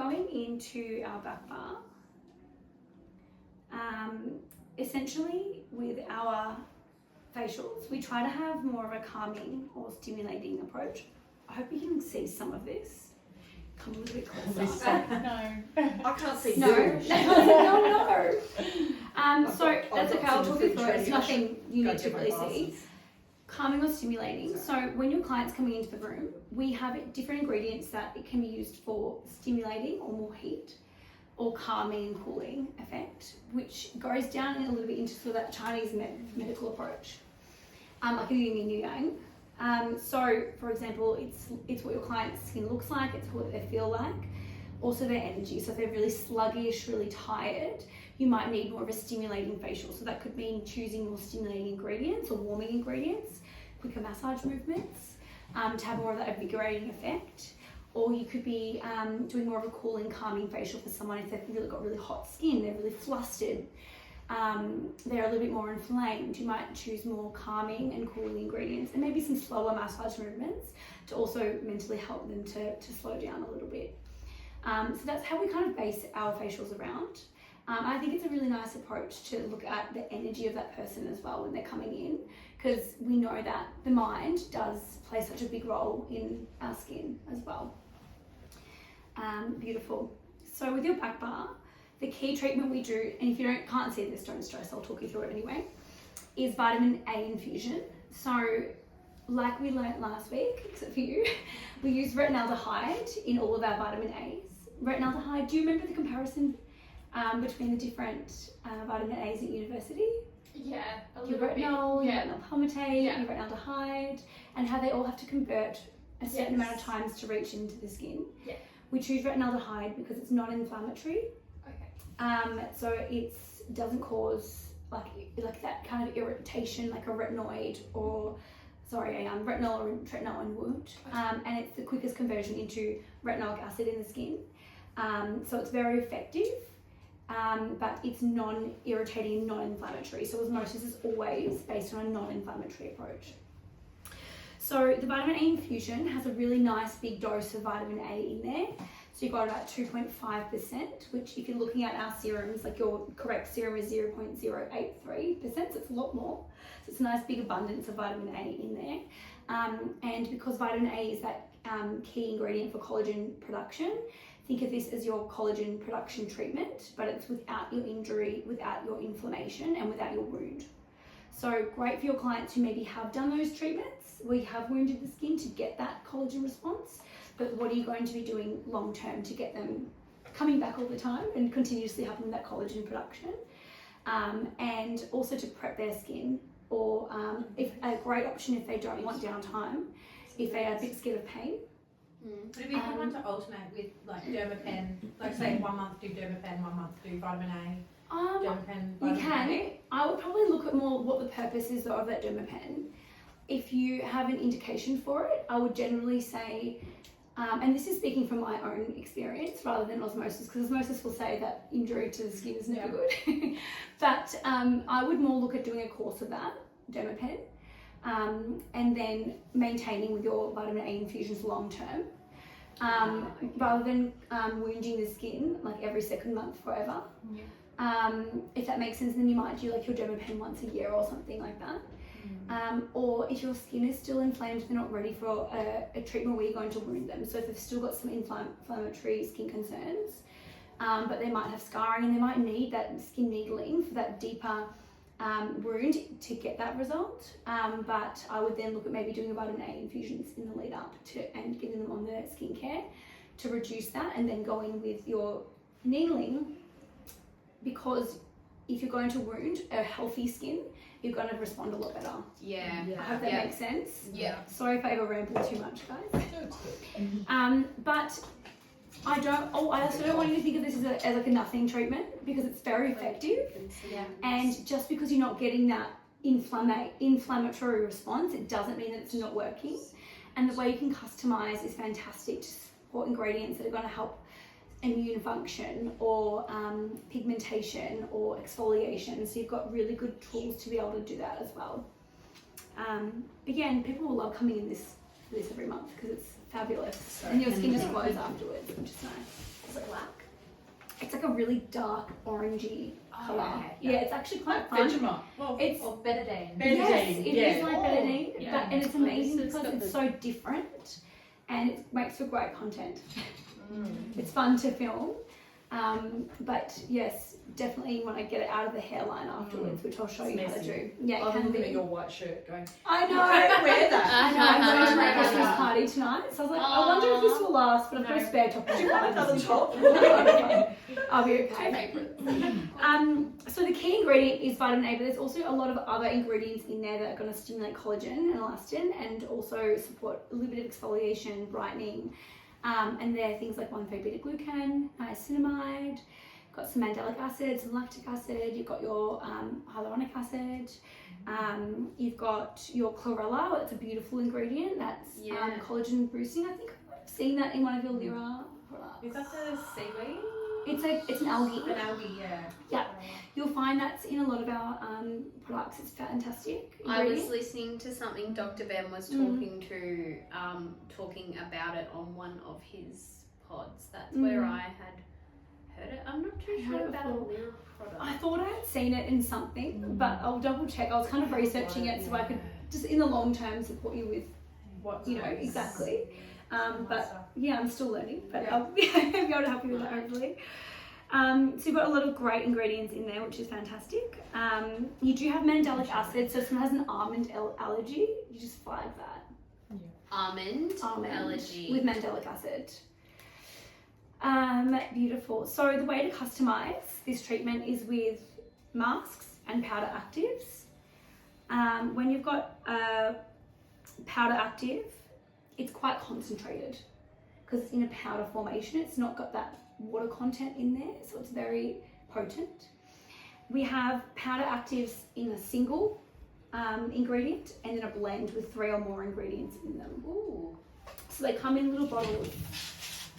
going into our back bar, essentially with our facials, we try to have more of a calming or stimulating approach. I hope you can see some of this. Come a little bit closer. No. I can't see. No. So that's okay, I'll got talk you some through it. It's training. nothing you Go need to get my really see. glasses. Calming or stimulating. So when your client's coming into the room, we have different ingredients that it can be used for stimulating or more heat, or calming and cooling effect, which goes down a little bit into sort of that Chinese medical approach, like a yin and yang. So, for example, it's what your client's skin looks like, it's what they feel like, also their energy. So if they're really sluggish, really tired, you might need more of a stimulating facial. So that could mean choosing more stimulating ingredients or warming ingredients, quicker massage movements, to have more of that invigorating effect. Or you could be doing more of a cooling, calming facial for someone if they've really got really hot skin, they're really flustered, they're a little bit more inflamed. You might choose more calming and cooling ingredients, and maybe some slower massage movements to also mentally help them to slow down a little bit. So that's how we kind of base our facials around. I think it's a really nice approach to look at the energy of that person as well when they're coming in, because we know that the mind does play such a big role in our skin as well. Beautiful. So with your back bar, the key treatment we do, and if you can't see this, don't stress, I'll talk you through it anyway, is vitamin A infusion. So like we learnt last week, except for you, we use retinaldehyde in all of our vitamin A's. Retinaldehyde, do you remember the comparison between the different vitamin A's at university? Yeah, a Your little bit. retinol, your Yeah. retinol palmitate, Yeah. your retinaldehyde, and how they all have to convert a certain Yes. amount of times to reach into the skin. Yeah. We choose retinaldehyde because it's non-inflammatory. Okay. So it doesn't cause like that kind of irritation like a retinoid or retinol or tretinoin would. And it's the quickest conversion into retinoic acid in the skin. So it's very effective, but it's non-irritating, non-inflammatory. So osmosis is always based on a non-inflammatory approach. So the vitamin A infusion has a really nice big dose of vitamin A in there. So you've got about 2.5%, which if you're looking at our serums, like your correct serum is 0.083%, so it's a lot more. So it's a nice big abundance of vitamin A in there. And because vitamin A is that key ingredient for collagen production, think of this as your collagen production treatment, but it's without your injury, without your inflammation, and without your wound. So great for your clients who maybe have done those treatments where you have wounded the skin to get that collagen response, but what are you going to be doing long term to get them coming back all the time and continuously having that collagen production, and also to prep their skin, or if a great option if they don't want downtime, if they are a bit scared of pain. Would it be a good one to alternate with like Dermapen, like say 1 month do Dermapen, 1 month do vitamin A? Dermapen, You vitamin can. A? I would probably look at more what the purpose is of that Dermapen. If you have an indication for it, I would generally say, and this is speaking from my own experience rather than osmosis, because osmosis will say that injury to the skin is never good. But I would more look at doing a course of that, Dermapen, and then maintaining with your vitamin A infusions long term, rather than wounding the skin like every second month forever. If that makes sense, then you might do like your Dermapen once a year or something like that. Or if your skin is still inflamed, they're not ready for a treatment where you're going to wound them. So if they've still got some inflammatory skin concerns, but they might have scarring and they might need that skin needling for that deeper wound to get that result. But I would then look at maybe doing a vitamin A infusions in the lead up and getting them on the skincare to reduce that, and then going with your needling, because if you're going to wound a healthy skin, you're going to respond a lot better. Yeah. I hope that makes sense. Yeah. Sorry if I ever rambled too much, guys. But I also don't want you to think of this as like a nothing treatment, because it's very effective. Yeah. And just because you're not getting that inflammatory response, it doesn't mean that it's not working. And the way you can customize is fantastic to support ingredients that are going to help immune function or pigmentation or exfoliation. So you've got really good tools to be able to do that as well. Again, people will love coming in this every month because it's fabulous, and your skin just glows afterwards, which is nice. Does it last? like a really dark orangey colour. okay. Yeah, it's actually quite fun. Vegemite. Well, It's- or betadine. Yes, it is yeah. like betadine, yeah. but, and it's amazing So it's because got it's the- so different and it makes for great content. Mm. It's fun to film, but yes, definitely want to get it out of the hairline afterwards, which I'll show It's you how to messy. do. Yeah, it I'm can looking be. at your white shirt going, I know. I don't wear that. I know, I'm going to my Uh-huh. Christmas party tonight, so I was like, I wonder if this will last, but I've got a No. spare top. Do you want another top? I'll be okay. So the key ingredient is vitamin A, but there's also a lot of other ingredients in there that are going to stimulate collagen and elastin and also support a little bit of exfoliation, brightening. And there are things like 1,3-beta-glucan, niacinamide, got some mandelic acid, some lactic acid, you've got your hyaluronic acid, you've got your chlorella, it's a beautiful ingredient that's Yeah. collagen boosting. I think I've seen that in one of your Lyra products. Is that the seaweed? It's an algae. An algae, yeah. Yeah. You'll find that's in a lot of our products. It's fantastic. I was ingredient. listening to something Dr. Ben was talking about it on one of his pods. That's where I had heard it. I'm not too I heard sure it about a before. Lyra product. I thought I had seen it in something, but I'll double check. I was kind of researching it so I could just in the long term support you with, What? exactly. But stuff. yeah, I'm still learning, but Yeah. I'll be able to help you with that hopefully. So you've got a lot of great ingredients in there, which is fantastic. You do have mandelic acid, so if someone has an almond allergy, you just flag that. Almond Almond allergy. with mandelic acid. Beautiful. So the way to customize this treatment is with masks and powder actives. When you've got a powder active, it's quite concentrated because it's in a powder formation. It's not got that water content in there, so it's very potent. We have powder actives in a single ingredient and then a blend with 3 or more ingredients in them. Ooh. So they come in little bottles.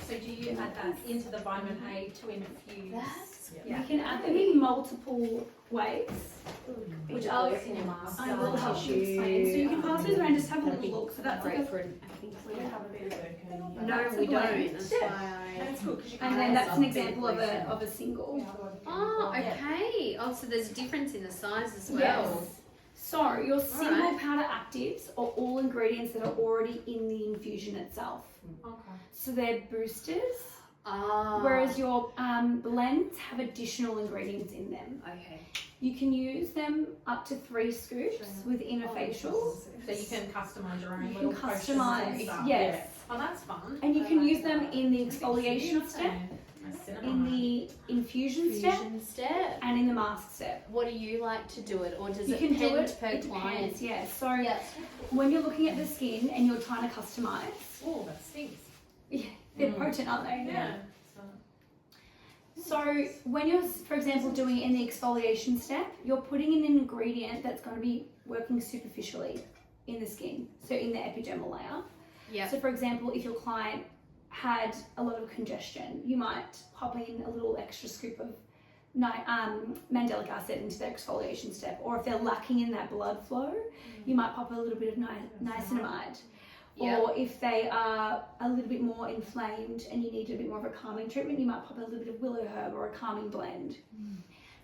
So do you add that into the vitamin A to infuse? That's You can add them in multiple ways, which I'll I will help you explain. So you can pass those around, just have a little look. So that's like a, No, That's we a blend. don't. That's why That's good because you can and then add that's an something. example of a single. Oh, okay. Oh, so there's a difference in the size as well. Yes. So your single Alright. powder actives are all ingredients that are already in the infusion itself. Okay. So they're boosters, Ah. whereas your blends have additional ingredients in them. Okay. You can use them up to 3 scoops within a facial. So you can customise your own You little can potions and customise, stuff. yes. Oh, that's fun. And you can use them in the exfoliation step, Cinnamon. in the infusion step, Fusion step. and in the mask step. What do you like to do it, or does You it can do depend it, per it client? depends, yeah. So Yeah. when you're looking at the skin and you're trying to customise, Oh, that stinks. they're potent, aren't they? Yeah. So when you're, for example, doing it in the exfoliation step, you're putting in an ingredient that's going to be working superficially in the skin, so in the epidermal layer. Yeah. So for example, if your client had a lot of congestion, you might pop in a little extra scoop of mandelic acid into the exfoliation step, or if they're lacking in that blood flow, you might pop a little bit of niacinamide. Yep. Or if they are a little bit more inflamed and you need a bit more of a calming treatment, you might pop a little bit of willow herb or a calming blend.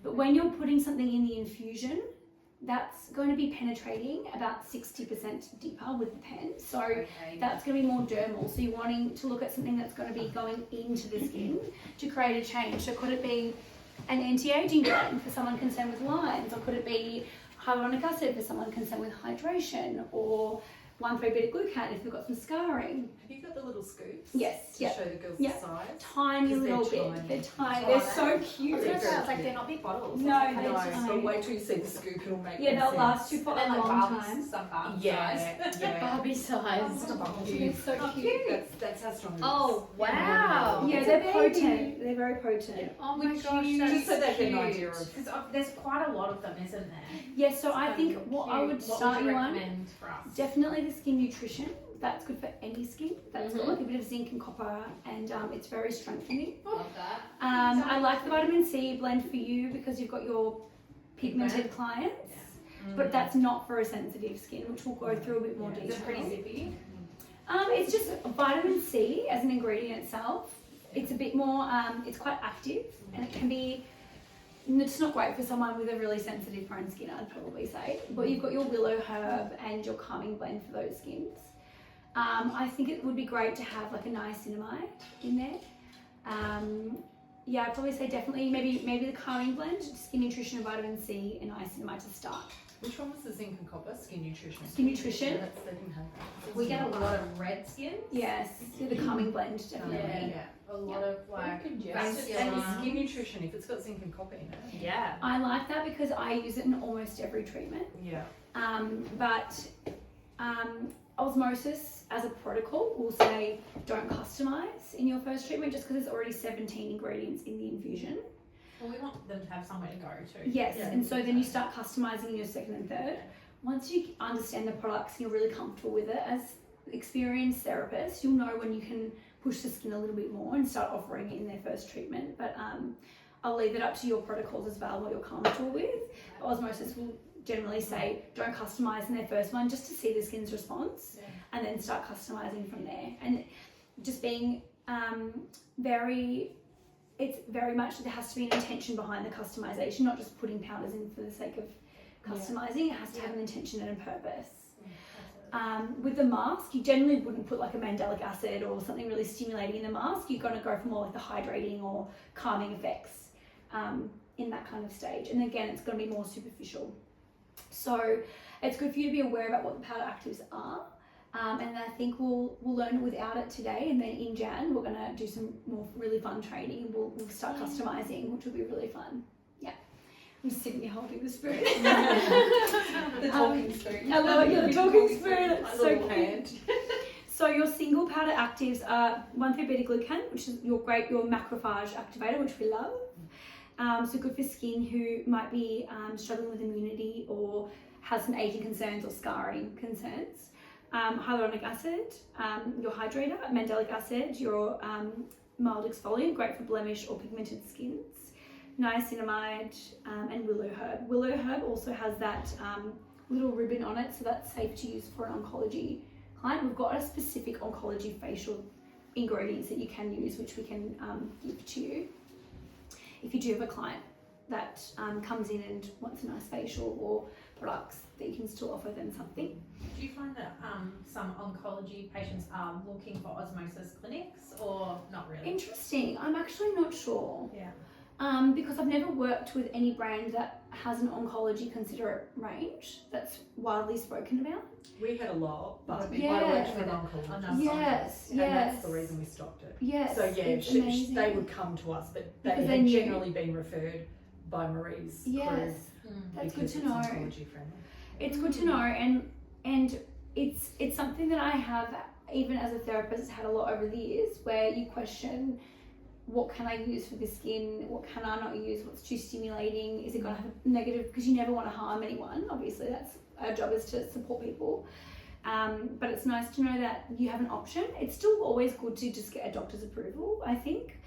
But when you're putting something in the infusion, that's going to be penetrating about 60% deeper with the pen. So Okay. that's going to be more dermal. So you're wanting to look at something that's going to be going into the skin to create a change. So could it be an anti-aging blend for someone concerned with lines, or could it be hyaluronic acid for someone concerned with hydration, or 1,3-beta-glucan if they've got some scarring. Have you got the little scoops? Yes, To yeah. show the girls Yeah. the size? Tiny 'Cause they're little bit. tiny. They're tiny. Oh, They're that- so cute. They're very It's like they're not big bottles. No, I they're know, tiny. but wait till you see the scoop, it'll make Yeah, more they'll sense. last you for And a then like long Barbie's, time. some Barbie Yeah, size. yeah. Barbie size. They're so cute. That's how strong it is. Oh wow. Yeah, It's they're a baby. potent. They're very potent. Oh my Would gosh, you- that's Just so they have an cute. idea of. Because there's quite a lot of them, isn't there? Yes, so I think what I would start you on, recommend for us? definitely the skin nutrition. That's good for any skin. That's got Mhm. like a bit of zinc and copper, and it's very strengthening. Love that. I like the vitamin C blend for you because you've got your pigmented clients, but that's not for a sensitive skin, which we'll go through a bit more Yeah. detail. It's pretty zippy. It's just vitamin C as an ingredient itself. It's a bit more, it's quite active, and it can be, it's not great for someone with a really sensitive prone skin, I'd probably say. But you've got your willow herb and your calming blend for those skins. I think it would be great to have like a niacinamide in there. Yeah, I'd probably say definitely maybe the calming blend, skin nutrition and vitamin C and niacinamide to start. Which one was the zinc and copper? Skin nutrition. Skin nutrition. Yeah, they didn't have that. We get a lot of red skins. Yes, do the calming blend definitely. Yeah. A lot of like And vascular. skin nutrition, if it's got zinc and copper in it. Yeah. I like that because I use it in almost every treatment. Yeah. But osmosis as a protocol will say don't customize in your first treatment just because there's already 17 ingredients in the infusion. Well, we want them to have somewhere to go to. Yes, Yeah. and so then you start customizing in your second and third. Once you understand the products and you're really comfortable with it as experienced therapists, you'll know when you can push the skin a little bit more and start offering it in their first treatment. But I'll leave it up to your protocols as well, what you're comfortable with. Osmosis will generally say don't customize in their first one just to see the skin's response, and then start customizing from there. And just being it's very much, there has to be an intention behind the customization, not just putting powders in for the sake of customizing. It has to have an intention and a purpose. With the mask, you generally wouldn't put like a mandelic acid or something really stimulating in the mask. You're going to go for more like the hydrating or calming effects in that kind of stage. And again, it's going to be more superficial. So it's good for you to be aware about what the powder actives are. And I think we'll learn without it today, and then in Jan we're going to do some more really fun training. We'll start customizing, which will be really fun. Yeah, I'm just sitting here holding the spoon. The talking spoon. I love it. You're the talking spoon. It's My so little cute. hand. So your single powder actives are 1,3-beta-glucan, which is your macrophage activator, which we love. So good for skin who might be struggling with immunity or has some aging concerns or scarring concerns. Hyaluronic acid, your hydrator, mandelic acid, your mild exfoliant, great for blemish or pigmented skins, niacinamide, and willow herb. Willow herb also has that little ribbon on it, so that's safe to use for an oncology client. We've got a specific oncology facial ingredients that you can use, which we can give to you if you do have a client that comes in and wants a nice facial or products, that you can still offer them something. Do you find that some oncology patients are looking for osmosis clinics or not really? Interesting. I'm actually not sure. Yeah. Because I've never worked with any brand that has an oncology considerate range that's widely spoken about. We had a lot, but Yeah. I worked for an oncologist. Enough. Yes, And yes. that's the reason we stopped it. Yes. So yeah, it's they amazing. would come to us, but they Because they had knew. generally been referred by Marie's Yes, crew that's good because to it's know. oncology friendly. It's good to know, and it's something that I have, even as a therapist, had a lot over the years, where you question, what can I use for the skin? What can I not use? What's too stimulating? Is it going to have a negative? Because you never want to harm anyone. Obviously, that's our job, is to support people. But it's nice to know that you have an option. It's still always good to just get a doctor's approval, I think,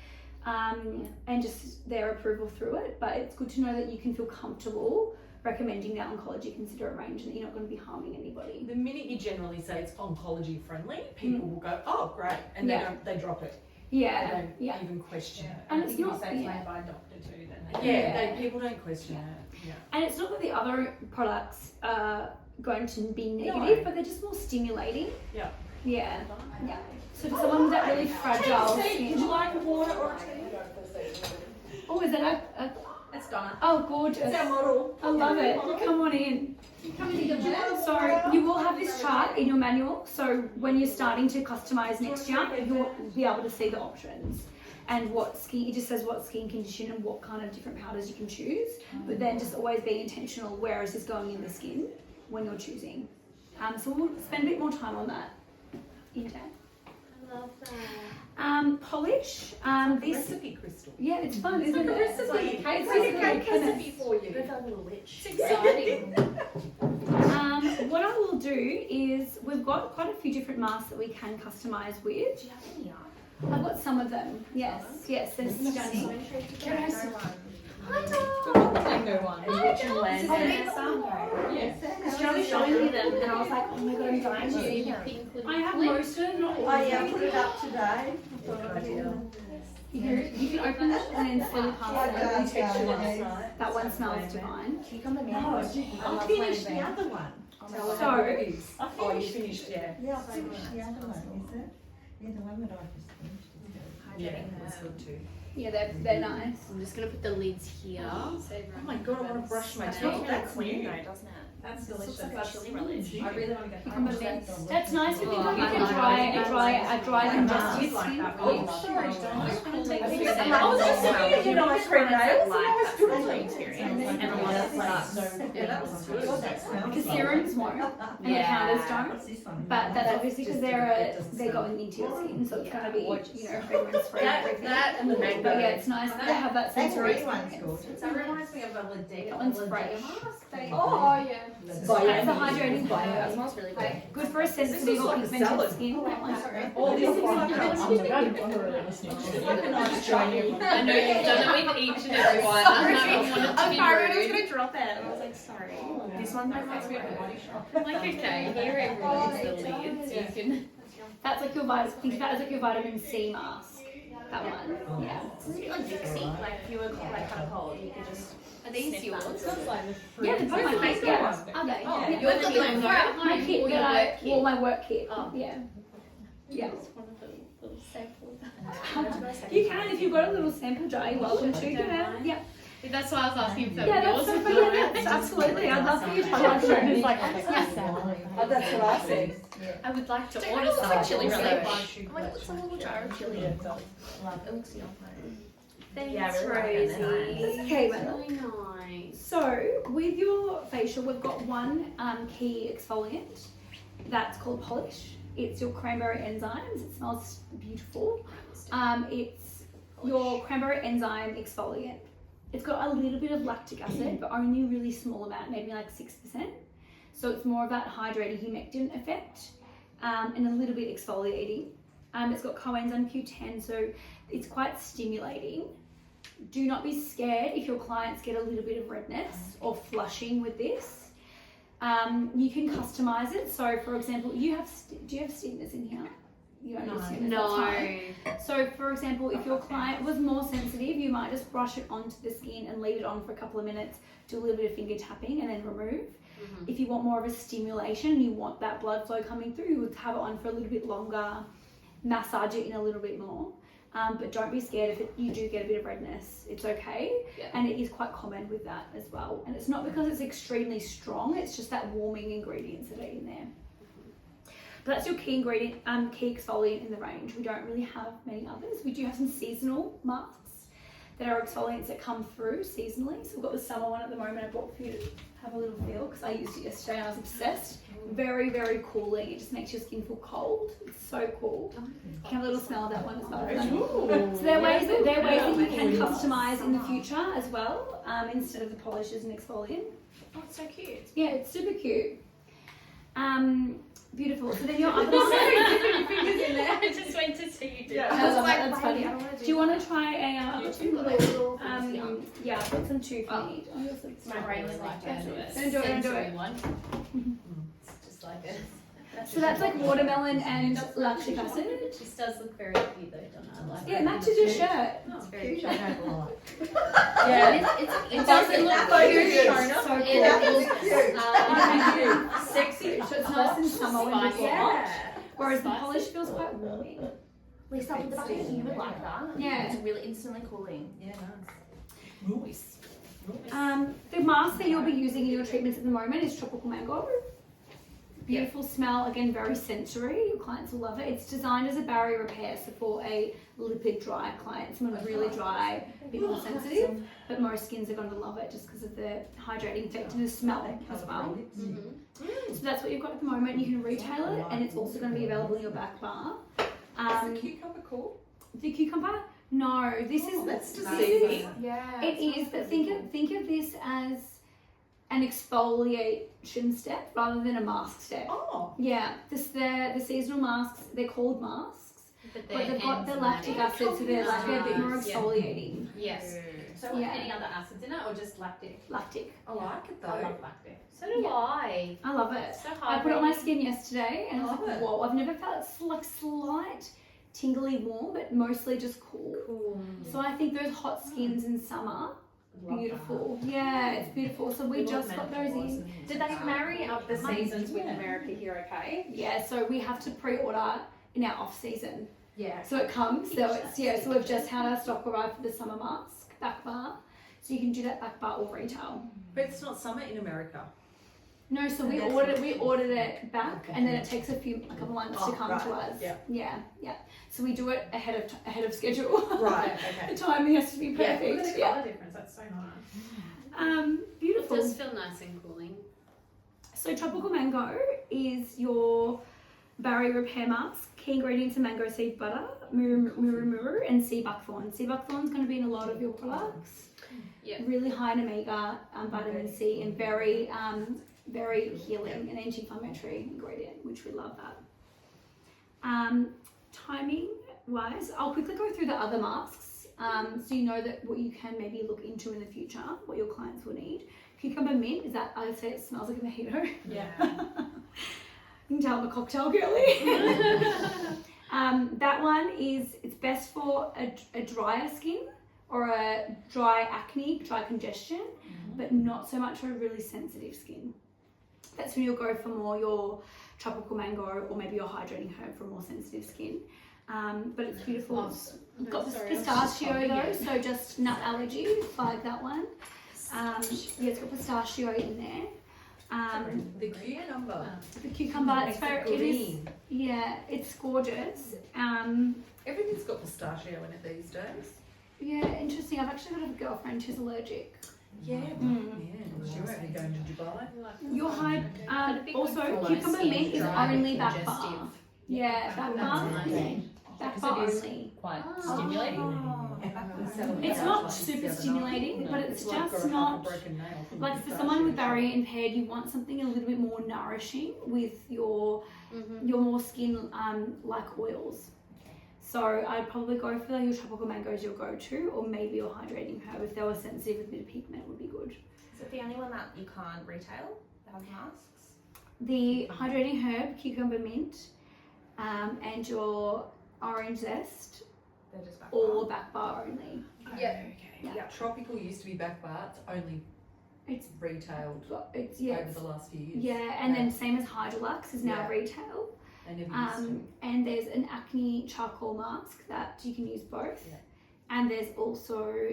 and just their approval through it. But it's good to know that you can feel comfortable recommending that oncology considerate range and that you're not going to be harming anybody. The minute you generally say it's oncology friendly, people will go, oh great, and Yeah. they drop it. Yeah, They don't yeah. even question Yeah. it. And I it's think if not- you say it's yeah. made by a doctor too, then Yeah, people don't question Yeah. it. Yeah. And it's not that the other products are going to be negative, No. but they're just more stimulating. Yeah. Yeah. Yeah. So for someone with that really fragile skin. Would you like a water or a tea? Oh, is that a That's Donna. oh, gorgeous. It's our model. I love it. Come on in. So you will have this chart in your manual. So when you're starting to customize next year, you'll be able to see the options and what skin. It just says what skin condition and what kind of different powders you can choose. But then just always be intentional. Where is this going in the skin when you're choosing? So we'll spend a bit more time on that in Jan. I love that. Polish. This. Recipe crystal. Yeah, it's fun, isn't it? recipe. It's like a cake It's like a cake recipe. recipe for you. With a little witch. It's Exciting. What I will do is we've got quite a few different masks that we can customise with. Do you have any art? I've got some of them. Yes, yes, they're stunning. Can I see Tango one. Egyptian This lantern. is a Yes. Because Johnny showed me them and I was like, oh my god, I'm dying to see your pink little I have flip. most of them, not all Oh of yeah, I them. put it up today. Yeah. You can open it and then slowly pass it. That one smells divine. Cucumber No, mango. I finished the other one. So- Tell her what it is. Oh, you finished, yeah. Yeah, I finished the other one, is it? Yeah, the one that I just finished is good. Yeah, it was good too. Yeah, they're nice. I'm just gonna put the lids here. Oh my god, I want to brush my It teeth. smells like That's queen new. though, doesn't it? That's It looks delicious. like a That's chili relish. I really want to get Cucumber that. bits. That's nice because Oh, you I can like dry them just I with like skin. that. Oh, sorry, Don't. darling. I I was just looking at your nice green nails and I was really drooling. experience. And a lot of like Yeah, that was good. The serums won't and the powders don't. What's this one? But that's obviously because they're going into your skin, so it's gonna be fragrance free and everything. That and the mango. But yeah, it's nice to have that That sensory green one's experience. good. So it reminds me of a Lidea. That one's fresh. Oh yeah. That's the hydrating It bio. smells really good. Good for a sensitive This is or like a pigmented salad. skin. That one's Oh, this is like Like a nice shiny. I know you've done it with each and every one. I haven't wanted to I'm be sorry, I was rude. gonna drop it. And I was like, sorry. This one reminds me of a body shop. I'm like, okay, here everyone's the lids. You can. That's like your think of that as like your vitamin C mask. That one. Yeah. It's a bit like Dixie. Like if you were like kind of cold, you could just. Are these yours? Yeah, they're both my kit. Yeah. Are they? Oh, Yeah. you're the blend. My kit Or your that work kit? well, my work kit. Oh. Yeah. Yeah. Just one of the little samples. You can if you've got a little sample jar. You're welcome to. Yeah. That's why I was asking for Yeah, yours. that's so yeah, that's absolutely. I'd love for you to try it. It's like Oh, that's what I said. I would like to Don't order it look some like chili chili relish? relish. Oh my god, it's a little jar of chili. Yeah, it does. It looks yummy. Thanks, Yeah, I really like it. They're Rosie. nice. Okay, That's Mel. really nice. So with your facial, we've got one key exfoliant that's called Polish. It's your cranberry enzymes. It smells beautiful. It's your cranberry enzyme exfoliant. It's got a little bit of lactic acid, but only a really small amount, maybe like 6%. So it's more of that hydrating humectant effect, and a little bit exfoliating. It's got coenzyme Q10, so it's quite stimulating. Do not be scared if your clients get a little bit of redness or flushing with this. You can customize it. So, for example, do you have steamers in here? You don't use steamers, that's fine. No. So, for example, if your client was more sensitive, you might just brush it onto the skin and leave it on for a couple of minutes, do a little bit of finger tapping and then remove. If you want more of a stimulation, you want that blood flow coming through, you would have it on for a little bit longer, massage it in a little bit more. But don't be scared if you do get a bit of redness. It's okay. Yeah. And it is quite common with that as well. And it's not because it's extremely strong, it's just that warming ingredients that are in there. But that's your key ingredient, key exfoliant in the range. We don't really have many others. We do have some seasonal masks that are exfoliants that come through seasonally. So we've got the summer one at the moment. I brought for you to have a little feel because I used it yesterday and I was obsessed. Very, very cooling. It just makes your skin feel cold. It's so cool. You can have a little smell of that one as well. So there are ways that you can customize in the future as well, instead of the polishes and exfoliant. Oh, it's so cute. Yeah, it's super cute. Beautiful. So then your other I just went to see you do Yeah. that. I love like, that, that's wait, funny. I don't wanna Do you want to try a little yeah, I've got some too if you need. Oh, yours looks My brain was like, Don't do that. it. Don't do it. Sensory one. It's just like it. So that's like watermelon and lactic acid. This does look very cute though, Donna. I like Yeah, it. it matches your shirt. It's very Cute, I don't like. Yeah. It doesn't look That's like cute. So cool. it looks Sexy. So it's nice and summer when it's Spicy. hot. Whereas the polish feels quite warming. Lisa, with the bucket, you would like that. Yeah. It's really instantly cooling. Yeah, Nice. The mask that you'll be using in your treatments at the moment is tropical mango. Beautiful smell, again very sensory. Your clients will love it. It's designed as a barrier repair, so for a lipid dry client, someone really dry, a bit more sensitive. But most skins are going to love it just because of the hydrating effect and the smell as well. So that's what you've got at the moment. You can retail it, and it's also going to be available in your back bar. Is the cucumber cool? The cucumber? No, this is That's this deceiving. is Yeah. it is, but think of this as an exfoliation step rather than a mask step. Oh. Yeah, the seasonal masks, they're called masks, But but they've got the lactic acid, so they're a bit more Yeah. exfoliating. Yes. So Yeah. any other acids in it or just lactic? Lactic. I like it though. I love lactic. So do Yeah. I. I love it. So I put it on my hydrating. skin yesterday and I was Love like, it. whoa, I've never felt like slight tingly warm, but mostly just cool. Cool. So I think those hot skins in summer, Love beautiful. Yeah, it's beautiful. So we just got those in. Did they marry up the seasons with America here okay? Yeah, so we have to pre-order in our off season. Yeah. So it comes. So it's so we've just had our stock arrive for the summer mask back bar. So you can do that back bar or retail. But it's not summer in America. No, so we that's ordered it back, Okay. and then it takes a couple months to come to us. Yeah. Yeah. So we do it ahead of schedule. Right, The okay. timing has to be Look at perfect. the Yeah. colour difference. That's so nice. It Beautiful. does feel nice and cooling. So tropical mango is your barrier repair mask. Key ingredients are mango seed butter, muru, and sea buckthorn. Sea buckthorn is going to be in a lot of your products. Yeah. Really high in omega, vitamin C, and very healing and anti-inflammatory ingredient, which we love that. Timing wise, I'll quickly go through the other masks, so you know that what you can maybe look into in the future, what your clients will need. Cucumber mint, is that, I say it smells like a mojito. Yeah. You can tell I'm a cocktail girly. That one it's best for a drier skin or a dry acne, dry congestion, but not so much for a really sensitive skin. That's when you'll go for more your tropical mango or maybe your hydrating herb for more sensitive skin. But it's beautiful. We've got the pistachio though, so just nut allergy, like that one. Yeah, it's got pistachio in there. The cucumber. The cucumber, it's very, it is, green. yeah, it's gorgeous. Everything's got pistachio in it these days. Yeah, interesting. I've actually got a girlfriend who's allergic. Yeah. Mm. Yeah. She won't be going to Dubai. Your high, That'd be good also for cucumber skin mint is dry, only back bar. congestive. Yeah, back bar. Back bar Because it is only. quite Oh. stimulating. It's not super stimulating, but it's just not like for someone with barrier impaired. You want something a little bit more nourishing with your more skin like oils. So I'd probably go for your tropical mango as your go-to, or maybe your hydrating herb if they were sensitive with a bit of pigment would be good. Is it the only one that you can't retail that has masks? The hydrating herb, cucumber mint, and your orange zest, They're just back all back bar only. Yeah. Yeah. Tropical used to be back bar. It's only It's retailed it's over the last few years. yeah, and then same as Hydrolux is now Yeah. retail. They never used to. And there's an acne charcoal mask that you can use both. Yeah. And there's also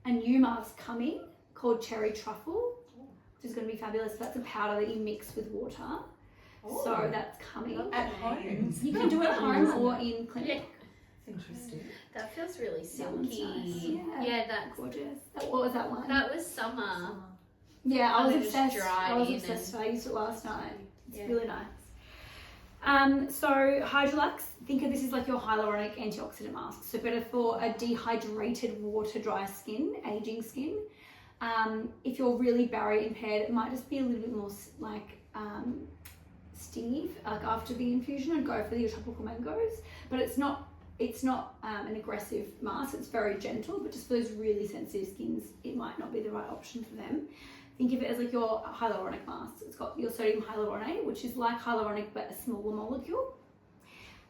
a new mask coming called Cherry Truffle, which is going to be fabulous. That's a powder that you mix with water. So that's coming. At home. You can do it at home or in clinic. That's interesting. That feels really That one's silky. nice. Yeah. That's Gorgeous. What was that one? that was summer. Yeah, I was They're just obsessed. dried I was in obsessed. I used it last night. It's Yeah. really nice. So Hydrolux, think of this as like your hyaluronic antioxidant mask. So better for a dehydrated, water dry skin, aging skin. If you're really barrier impaired, it might just be a little bit more stingy. Like after the infusion, I'd go for your tropical mangoes. But it's not an aggressive mask. It's very gentle. But just for those really sensitive skins, it might not be the right option for them. Think of it as like your hyaluronic mask. It's got your sodium hyaluronate, which is like hyaluronic but a smaller molecule.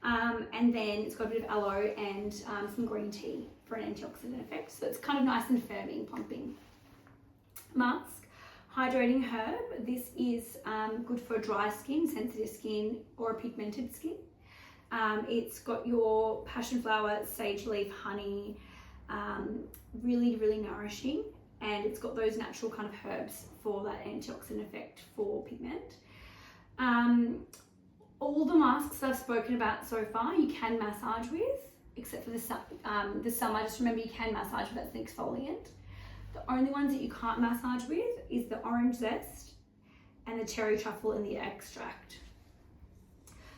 And then it's got a bit of aloe and some green tea for an antioxidant effect. So it's kind of nice and firming, plumping. Mask, hydrating herb. This is good for dry skin, sensitive skin, or a pigmented skin. It's got your passion flower, sage leaf, honey, really, really nourishing. And it's got those natural kind of herbs for that antioxidant effect for pigment. All the masks I've spoken about so far, you can massage with, except for the summer. Just remember you can massage, but that's an exfoliant. The only ones that you can't massage with is the orange zest and the cherry truffle and the extract.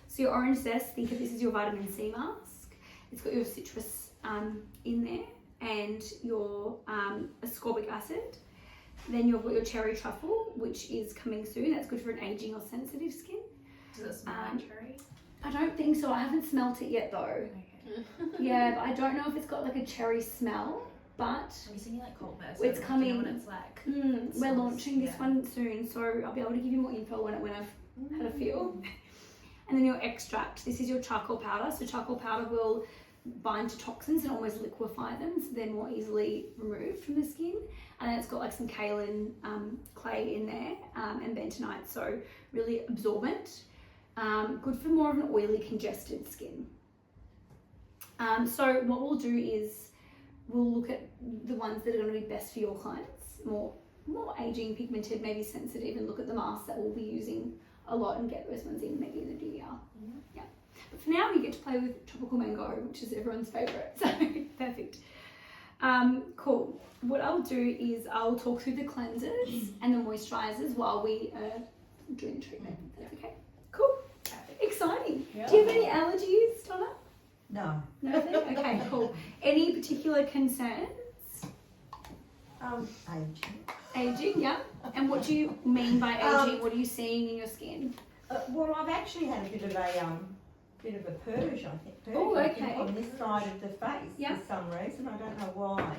So your orange zest, think of this as your vitamin C mask. It's got your citrus in there and your ascorbic acid. Then you've got your cherry truffle, which is coming soon. That's good for an aging or sensitive skin. Does it smell like cherry? I don't think so. I haven't smelt it yet though. Okay. Yeah, but I don't know if it's got like a cherry smell, but I'm using like cold medicine. It's Do you know coming. what it's like? we're smells- launching this yeah. one soon, so I'll be able to give you more info when I've had a feel. And then your extract, this is your charcoal powder. So charcoal powder will bind to toxins and almost liquefy them so they're more easily removed from the skin. And then it's got like some kaolin clay in there and bentonite, so really absorbent. Good for more of an oily, congested skin. So what we'll do is we'll look at the ones that are going to be best for your clients, more aging, pigmented, maybe sensitive, and look at the masks that we'll be using a lot and get those ones in maybe in the new year. Yeah. But for now, we get to play with tropical mango, which is everyone's favourite. So perfect. Cool. What I'll do is I'll talk through the cleansers and the moisturisers while we are doing the treatment. That's okay. Cool. Exciting. Yeah. Do you have any allergies, Donna? No. Nothing? Okay, cool. Any particular concerns? Aging. Aging, yeah. And what do you mean by aging? What are you seeing in your skin? Well, I've actually had a bit of a purge, I think. Oh, I think, okay. on this side of the face Yeah. for some reason. I don't know why.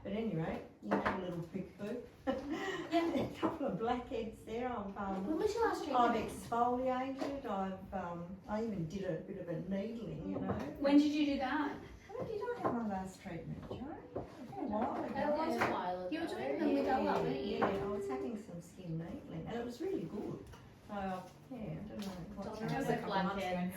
But anyway, you had a little prick boo. A couple of blackheads there. When was your last I've treatment? exfoliated. I even did a bit of a needling, you know. When did you do that? When did I have my last treatment, Jo? A while ago. That was a while ago. You were doing them with Ella, weren't you? Yeah, I was having some skin needling and it was really good. So, yeah, I don't know what's Donna happened. has a blackheads.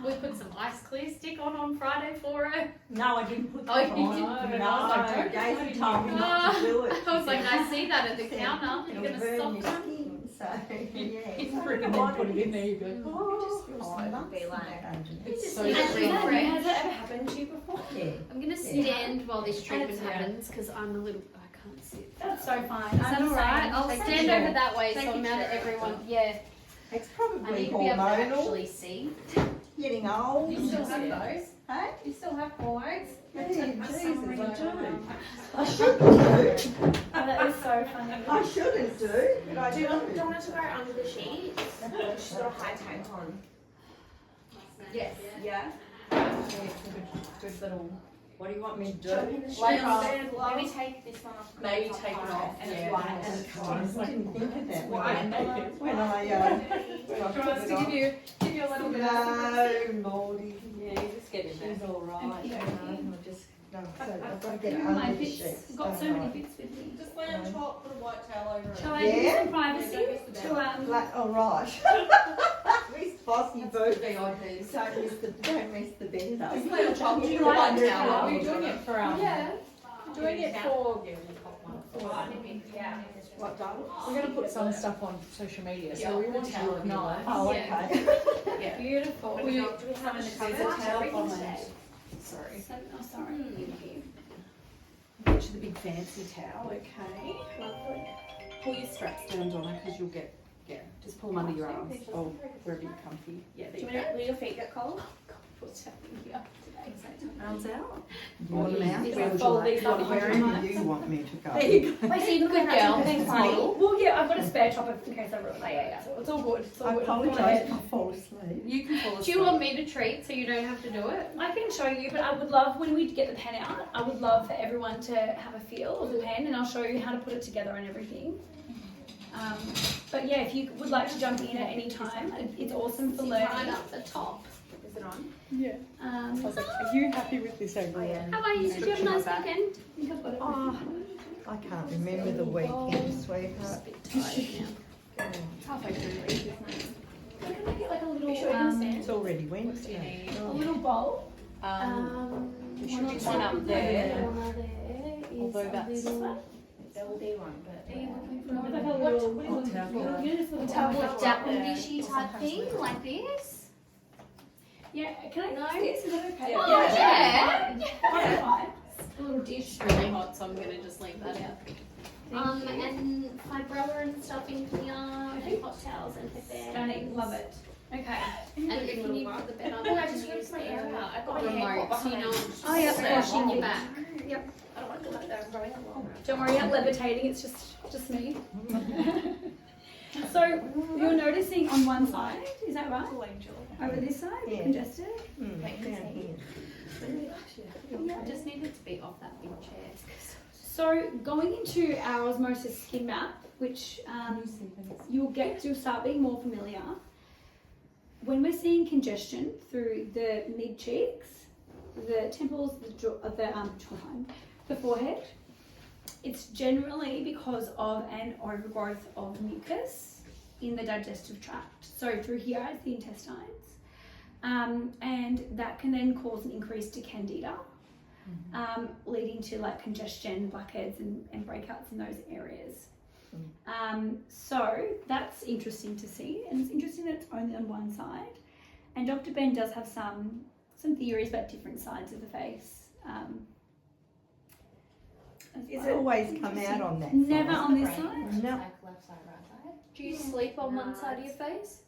We put some ice clear stick on Friday for her. No, I didn't put Oh, that you on. didn't? No, I was like, don't Daisy do told me not to do it. I was like, She I see that at the said counter. You're it'll gonna burn stop your that. skin, so, yeah. You So prick I and then put it in there, you go. Oh, Oh, some it'd lumps be in like- that underneath. It's so And different. then- Has that ever happened to you before? Yeah. I'm gonna stand while this treatment happens because I'm a little. I can't sit. That's so fine. Is that alright? I'll Thank stand you. over that way Thank so I'm you, out of Sarah. everyone. Yeah. It's I probably need to be able to hormonal, actually see. getting old. You still have those? Hey? You still have hormones? Yeah, Jesus, I do. I Oh, shouldn't do. that is so funny. I shouldn't do, but I Do do. you want Donna to go under the sheets? She's got a high tank on. Yes. Yeah. Yeah, it's a good little. What do you want me to do? Jump in the sheets. Like, Maybe take this one off. Maybe take it off, And yeah. it's white. And it's I didn't think of that Why? when I Do you want us to give you a little bit of No, Lordy. Yeah, you just get in there. She's all right. Okey No, dokey. I just, no, so I've got to get Here are my under the bits. sheets. I've got so many bits with me. Just lay on top, put a white towel over it. Shall I give you Yeah. some privacy to Black, all right. Miss Bossy Boo. VIPs. Don't miss the bed up. Just lay on top. Do you put a like white it? towel Are over you it. doing it for Yeah. Doing it for. Yeah, we've got one. Yeah. What, darling? We're going to put some stuff on social media, so we want you to look nice. Oh, Yeah. okay. Beautiful. Do we have in the There's cupboard? a towel Everything's behind. there. Sorry. Oh, sorry. Thank you. Get you the big fancy towel, okay? Lovely. Pull your straps down, Donna, because you'll get, yeah, just pull them under your arms or wherever you're comfy. Yeah, there Do you you go. want your feet get cold? What's happening here today? Arms out. You want them out? Is Where it would you fold like? these You up want behind to your wear mic? Where do you want me to go? There you go. Wait, so you look Good like girl. Thanks, Model. Well, yeah, I've got a spare top in case I ruin it. Yeah. So it's all good. It's all I good. apologise if I fall asleep. You can fall Do asleep. you want me to treat so you don't have to do it? I can show you, but I would love when we get the pen out. I would love for everyone to have a feel of the pen, and I'll show you how to put it together and everything. But yeah, if you would like to jump in at any time, it's awesome for Right learning. up the top. Is it on? Yeah. I was like, are you happy with this overall? How about you? Did you have a nice weekend? I think I've got it. Oh, I can't remember the weekend, sweetheart. Just a bit tired now. Halfway through. Can I get like a little, It's already Wednesday. a little bowl? There should be One one up there. One there is Although a that's- little. There will be one, but. Are you looking for No, one? like a What- little, what- hot towel. you know, just a little Towel towel. with dapple dishy type thing, like this? Yeah, can I No. use this? Is that okay? Yeah. Oh, yeah. That's fine. A little dish. It's really hot, so I'm gonna just leave that out. And my brother and stuff in here, and hot towels and bed. Stunning, love it. Okay. And if you need to put the bed on, Oh, I just used my area. I got my hair remote, caught so you're behind. not Oh, yeah, squashing your yeah. back. I don't want to do like that. I'm growing up long. Don't worry about levitating, it's just me. So you're noticing on one side, is that right? Over this side, Yeah. congested? Down here. I just need it to be off that big chair. So going into our osmosis skin map, which you'll start being more familiar. when we're seeing congestion through the mid cheeks, the temples, jawline, the forehead, it's generally because of an overgrowth of mucus in the digestive tract. So through here is the intestines, and that can then cause an increase to candida, leading to like congestion, blackheads, and breakouts in those areas. So that's interesting to see, and it's interesting that it's only on one side. And Dr. Ben does have some theories about different sides of the face. Does it always come out on that Never side? on this side. No. Like left side, right side. Do you sleep on one side of your face?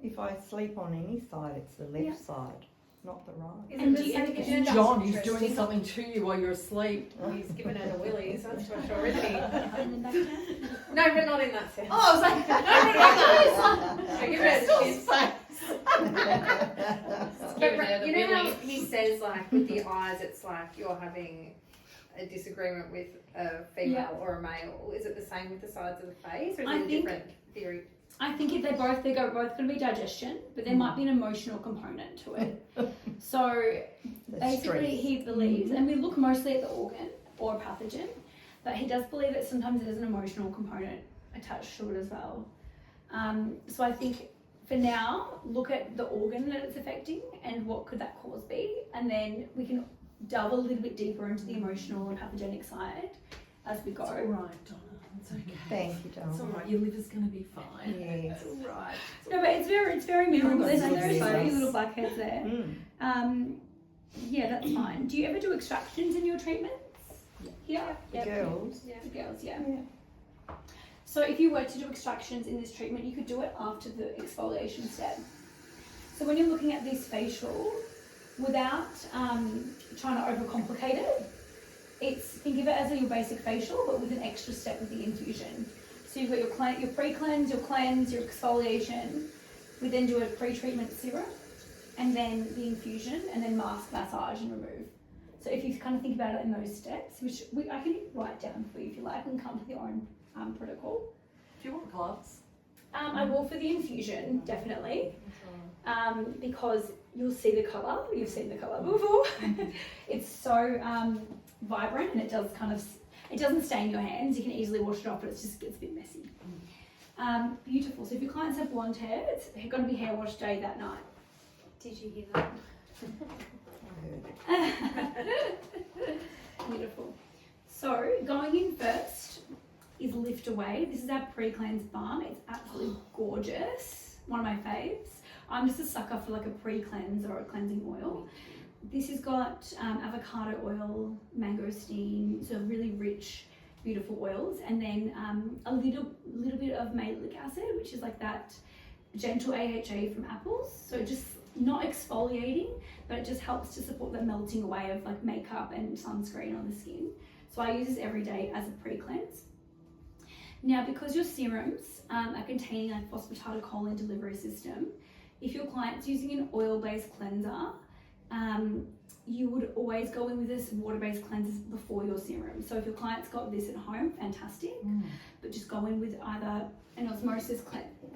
If I sleep on any side, it's the left side, not the right. Is And it do the you same ever condition? get John, he's doing something to you while you're asleep. He's given her the willies, that's for sure, isn't he? And then back down. No, but not in that sense. Oh, I was like, I give her the kiss. Giving But her the you know how willies. he says, like, with the eyes, it's like you're having a disagreement with a female or a male. Is it the same with the sides of the face, or is I it a think- different theory? I think if they're both going to be digestion, but there might be an emotional component to it. So The basically, stress. he believes, and we look mostly at the organ or pathogen, but he does believe that sometimes there's an emotional component attached to it as well. So I think for now, look at the organ that it's affecting and what could that cause be, and then we can delve a little bit deeper into the emotional and pathogenic side as we go. It's all right, Donna. It's okay. Thank you, It's all Donna. right. Your liver's going to be fine. Yes. It's all right. No, but it's very minimal. There's Good very few advice. little blackheads there. Yeah, that's fine. Do you ever do extractions in your treatments? Yeah. The girls. The girls, yeah. Yeah. So if you were to do extractions in this treatment, you could do it after the exfoliation step. So when you're looking at this facial, without trying to overcomplicate it, think of it as your basic facial, but with an extra step with the infusion. So you've got your pre-cleanse, your cleanse, your exfoliation. We then do a pre-treatment serum, and then the infusion, and then mask, massage, and remove. So if you kind of think about it in those steps, which I can write down for you if you like, and come up with your own protocol. Do you want gloves? I will for the infusion, definitely, because you'll see the colour. You've seen the colour before. It's so vibrant, and it doesn't stain your hands. You can easily wash it off, but it just gets a bit messy. Beautiful. So if your clients have blonde hair, it's going to be hair wash day that night. Did you hear that? I heard. Beautiful. So going in first is Lift Away. This is our pre-cleanse balm. It's absolutely gorgeous. One of my faves. I'm just a sucker for like a pre-cleanse or a cleansing oil. This has got avocado oil, mangosteen, so really rich, beautiful oils, and then a little bit of malic acid, which is like that gentle AHA from apples. So just not exfoliating, but it just helps to support the melting away of like makeup and sunscreen on the skin. So I use this every day as a pre-cleanse. Now, because your serums are containing a phosphatidylcholine delivery system, if your client's using an oil-based cleanser, you would always go in with this water-based cleanser before your serum. So if your client's got this at home, fantastic, but just go in with either an osmosis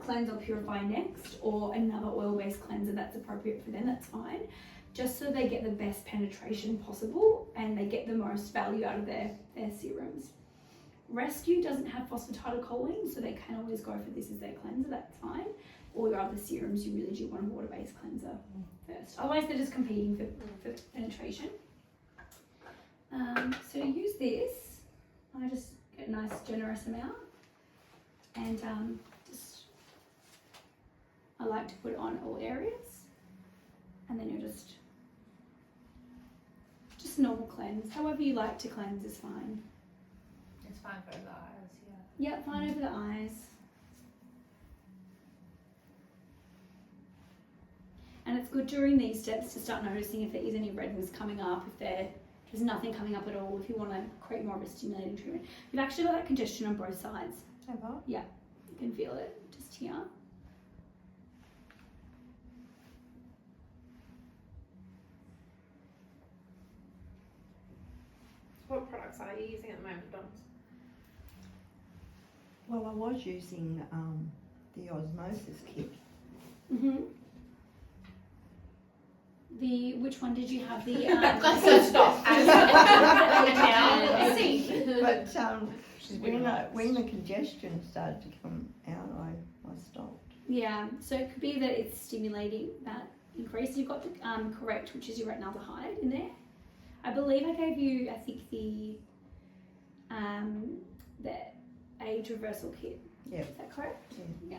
cleanse or purify next, or another oil-based cleanser that's appropriate for them, that's fine. Just so they get the best penetration possible and they get the most value out of their serums. Rescue doesn't have phosphatidylcholine, so they can always go for this as their cleanser, that's fine. Or your other serums, you really do want a water-based cleanser first. Otherwise, they're just competing for penetration. So to use this, I just get a nice generous amount, and I like to put it on all areas, and then you're just normal cleanse. However you like to cleanse is fine. It's fine for the eyes, yeah. Yep, fine over the eyes. And it's good during these steps to start noticing if there is any redness coming up, if there's nothing coming up at all, if you want to create more of a stimulating treatment. You've actually got that congestion on both sides. Have I? You can feel it just here. What products are you using at the moment, Dom? Well, I was using the osmosis kit, Mm-hmm. which one did you have? The So stop. But when the congestion started to come out, I stopped. yeah. So it could be that it's stimulating that increase. You've got the correct, which is your retinaldehyde in there. I believe I gave you, I think the age reversal kit. Yeah. Is that correct? Yeah.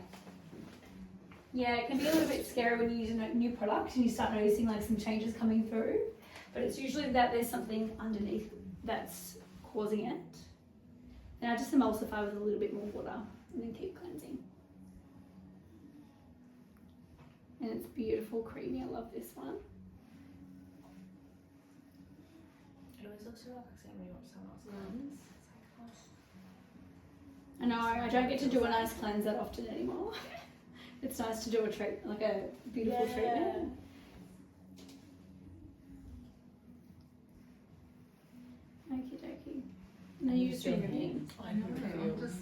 Yeah, it can be a little bit scary when you use a new product and you start noticing like some changes coming through, but it's usually that there's something underneath that's causing it. Now just emulsify with a little bit more water and then keep cleansing. And it's beautiful, creamy. I love this one. It always looks so relaxing when you watch someone else cleanse. I know, I don't get to do a nice cleanse that often anymore. It's nice to do a treat, like a beautiful treatment. Okie dokie. And then you just do your hands. I know.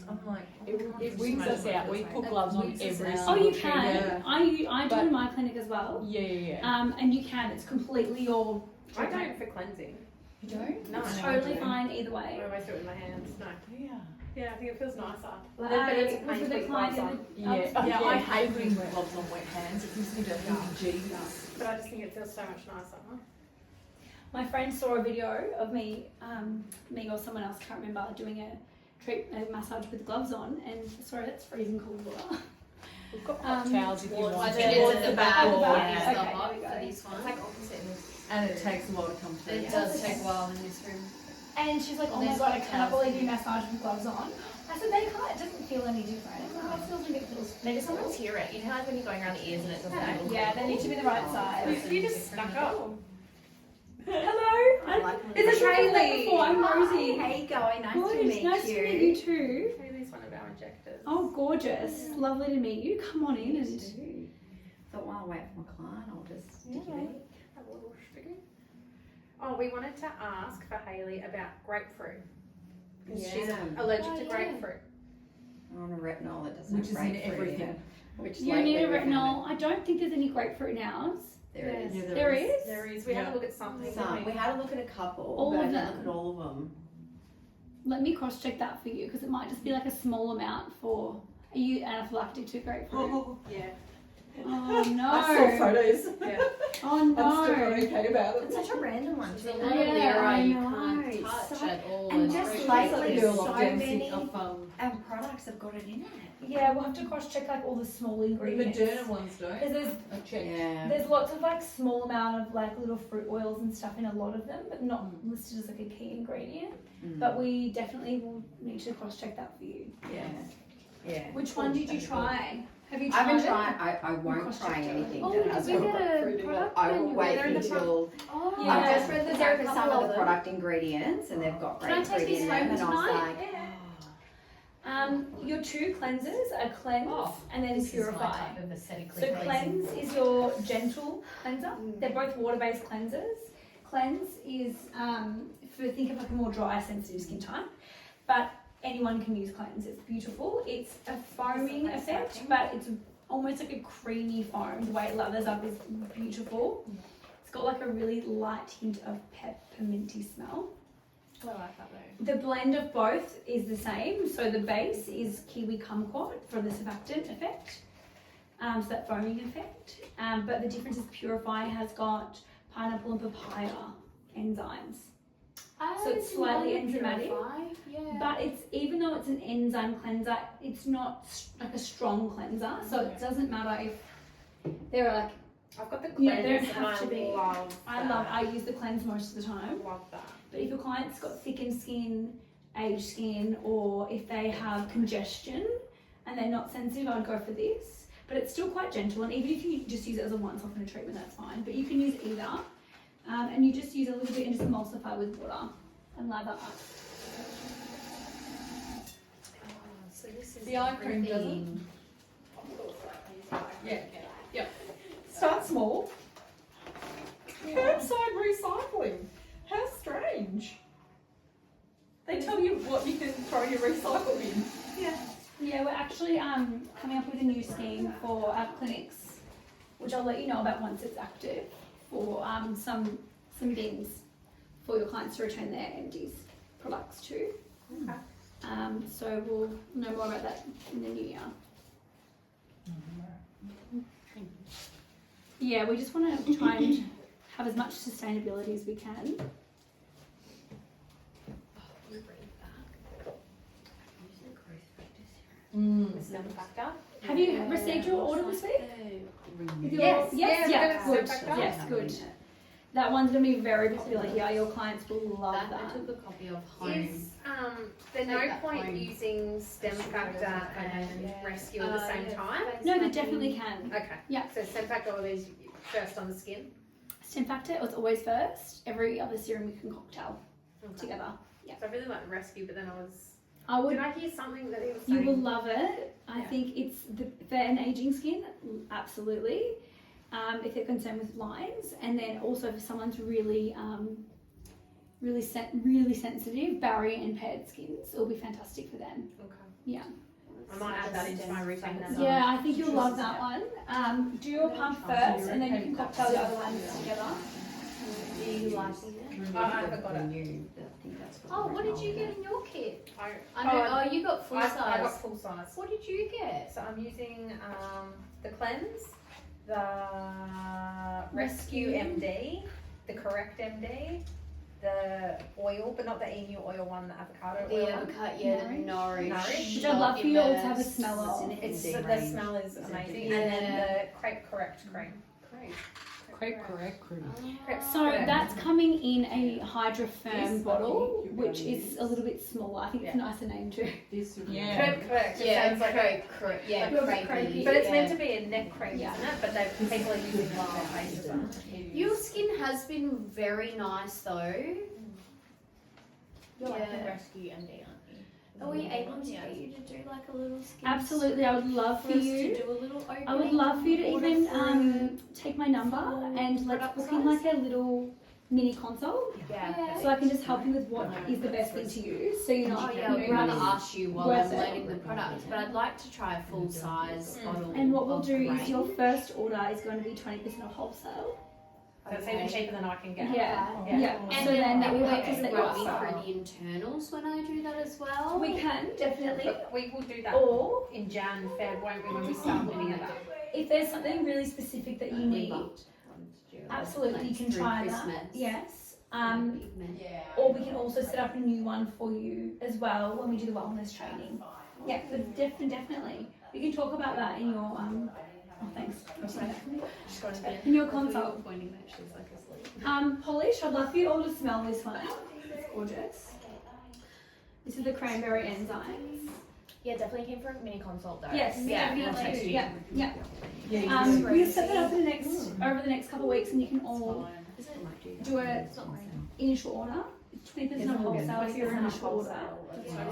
I'm like, It wigs us out. We put gloves on every Oh, single you can. treatment. I do But- in my clinic as well. Yeah. And you can. It's completely your. I don't for cleansing. You don't? No, It's I totally don't. fine either I way. always do it with my hands. No. Yeah. Yeah, I think it feels nicer. Like, But it's a with pain to the put client gloves in on. the- Yeah. I hate putting gloves on wet hands. It gives me the heebie-jeebies. But I just think it feels so much nicer. My friend saw a video of me or someone else, can't remember, doing a massage with gloves on, and sorry, it's freezing cold water. We've got hot towels if you I want. think it's at the back. At the back. Yeah, Okay, the hot there we go. for this one. it's like opposite in this. And it takes a lot to come through. It does take a while in this room. And she's like, oh my There's god, I hot cannot towels. believe you massage with gloves on. I said, they can't, it doesn't feel any different. It feels a bit They just sometimes hear it. You know, like when you're going around the ears and it doesn't. Yeah, they need to be the right size. You just stuck up. Hello, is it Hayley? Before? I'm Rosie. How you going? Nice Good, to meet nice you. to meet you too. Haley's one of our injectors. Oh, gorgeous. Lovely to meet you. Come on in and Thought while I wait for my client, I'll just stick it in. Have a little sticky. Oh, we wanted to ask for Hayley about grapefruit. Because she's Yeah. allergic to grapefruit. I'm on a retinol that doesn't Which is in grapefruit everything. it, Which you lately need a we've retinol. I don't think there's any grapefruit in ours. There is. Yeah, There is? There is. We had a look at something. Some. didn't We had a look at a couple, All but I of didn't them? look at all of them. Let me cross check that for you because it might just be like a small amount for. Are you anaphylactic to grapefruit? Yeah. Oh no. I saw photos. Yeah. Oh I'm still no. not okay about it. It's such a random one There's a too. lot of Yeah, Lyra I you know. can't touch So- at all. and It's just very like- tricky. there's Girl so of dancing many- of products have got it in it. Yeah, we'll have to cross check like all the small the ingredients. Moderna ones don't. Because I checked. Yeah. there's lots of like small amount of like little fruit oils and stuff in a lot of them, but not listed as like a key ingredient. But we definitely will need to cross check that for you. Yeah. Yeah. Which one did you try? Have you I tried haven't it? tried. I won't Cross try check it. anything Oh, that did has we got get a fruit in it. product I will manual? wait They're in the until Oh, Yeah. I've just read the Is there a back of some couple of of the them? product ingredients and they've got Can I take grapefruit these in home them and I was tonight? like, Your two cleansers are cleanse Oh, and then this is my purify. type of aesthetically So pleasing. cleanse is your gentle cleanser. They're both water-based cleansers. Cleanse is think of like a more dry, sensitive skin type, but anyone can use cleanse. It's beautiful. It's a foaming effect, but it's almost like a creamy foam. The way it lathers up is beautiful. It's got like a really light hint of pepperminty smell. I like that though. The blend of both is the same. So the base is kiwi kumquat for the surfactant effect, so that foaming effect. But the difference is Purify has got pineapple and papaya enzymes. So it's slightly enzymatic. Yeah. But it's even though it's an enzyme cleanser, it's not like a strong cleanser. So it doesn't matter if there are like I've got the Yeah, cleanse they don't and have to be. I use the cleanse most of the time. love that. But if your client's got thickened skin, aged skin, or if they have congestion and they're not sensitive, I'd go for this. But it's still quite gentle, and even if you just use it as a once-off in a treatment, that's fine. But you can use either, and you just use a little bit and just emulsify with water and lather up. So this is The eye cream everything. doesn't. Yeah. Start small. Curbside recycling. How strange. They tell you what you can throw your recycle bin. Yeah, we're actually coming up with a new scheme for our clinics, which I'll let you know about once it's active. for some bins for your clients to return their empties products to. Okay. So we'll know more about that in the new year. Yeah, we just want to try and have as much sustainability as we can. The STEM factor. Have you received your order this week? With your- Yes, yes, yeah, yeah, we've got good. a step back Yes, good. That one's going to be very popular here. Your clients will love I that. took a copy of home. Is there Take no that point home. using STEM factor and rescue at the same time? No, they definitely can. Okay. Yeah. So STEM factor always first on the skin. Stem factor, it's always first. Every other serum you can cocktail Okay. together. So I really like rescue, but then I would. did I hear something that he was You saying? will love it. I Yeah. think it's for an aging skin, absolutely. If they're concerned with lines, and then also for someone's really sensitive, barrier impaired skins, it'll be fantastic for them. Okay. Yeah. I might add that into my routine then. Yeah, I think you'll love that one. Do your pump first, and then you can cocktail the other ones together. Do you liking it? I forgot it. Oh, what did you get in your kit? I I know. Oh, you got full I size. got full size. What did you get? So I'm using the cleanse, the Rescue MD, the Correct MD, the oil, but not the emu oil one, the avocado oil The one. avocado, yeah, the nourish. Which I'd love for you all to have a smell of. It's the smell is amazing, and then the Crepe Correct cream. Crepe correct cream. Crepe So Correct. that's coming in a Hydra Firm bottle, which is a little bit smaller. I think it's a nicer name too. This would Yeah. Crepe Correct. It Yeah, sounds like crepe, yeah, Little bit crepey. crepey. but it's yeah. meant to be a neck cream, Yeah. isn't it? But people are using it on their face as well. Your skin has been very nice though. You're like Yeah. the rescue MD, aren't you? Are we able to get you to do like a little skin? Absolutely, I would love For for us you. to do a little opening. I would love for you to order even for take my number and let's product book in size? like a little mini consult, Yeah. so I can just help you with what is the best thing to use. So you're not, Oh yeah, I'd you know, rather ask you while worth I'm it. loading the products, but I'd like to try a full size bottle. And what we'll of do is grain. your first order is going to be 20% off wholesale. So it's even cheaper than I can get. Yeah, Yeah. yeah. And So then that we will might help us be set you running up. for the internals when I do that as well. We can definitely, But we will do that or in Jan, Feb, won't we, when we start looking at that? if there's something really specific that you need, absolutely you can Through try Christmas. that. Yes. Or we can also set up a new one for you as well when we do the wellness training. Yeah, but definitely. We can talk about that in your oh thanks. In your consult. Pointing that she's like asleep. Polish, I'd love for you all to smell this one. It's gorgeous. This is the cranberry enzymes. Yeah, definitely came for a mini consult though. Yes, Yeah, me that's too. too. Yeah, yeah. Yeah, We'll set that up in the next over the next couple of weeks, and you can all do a initial order. 20% off wholesale if you're initial order.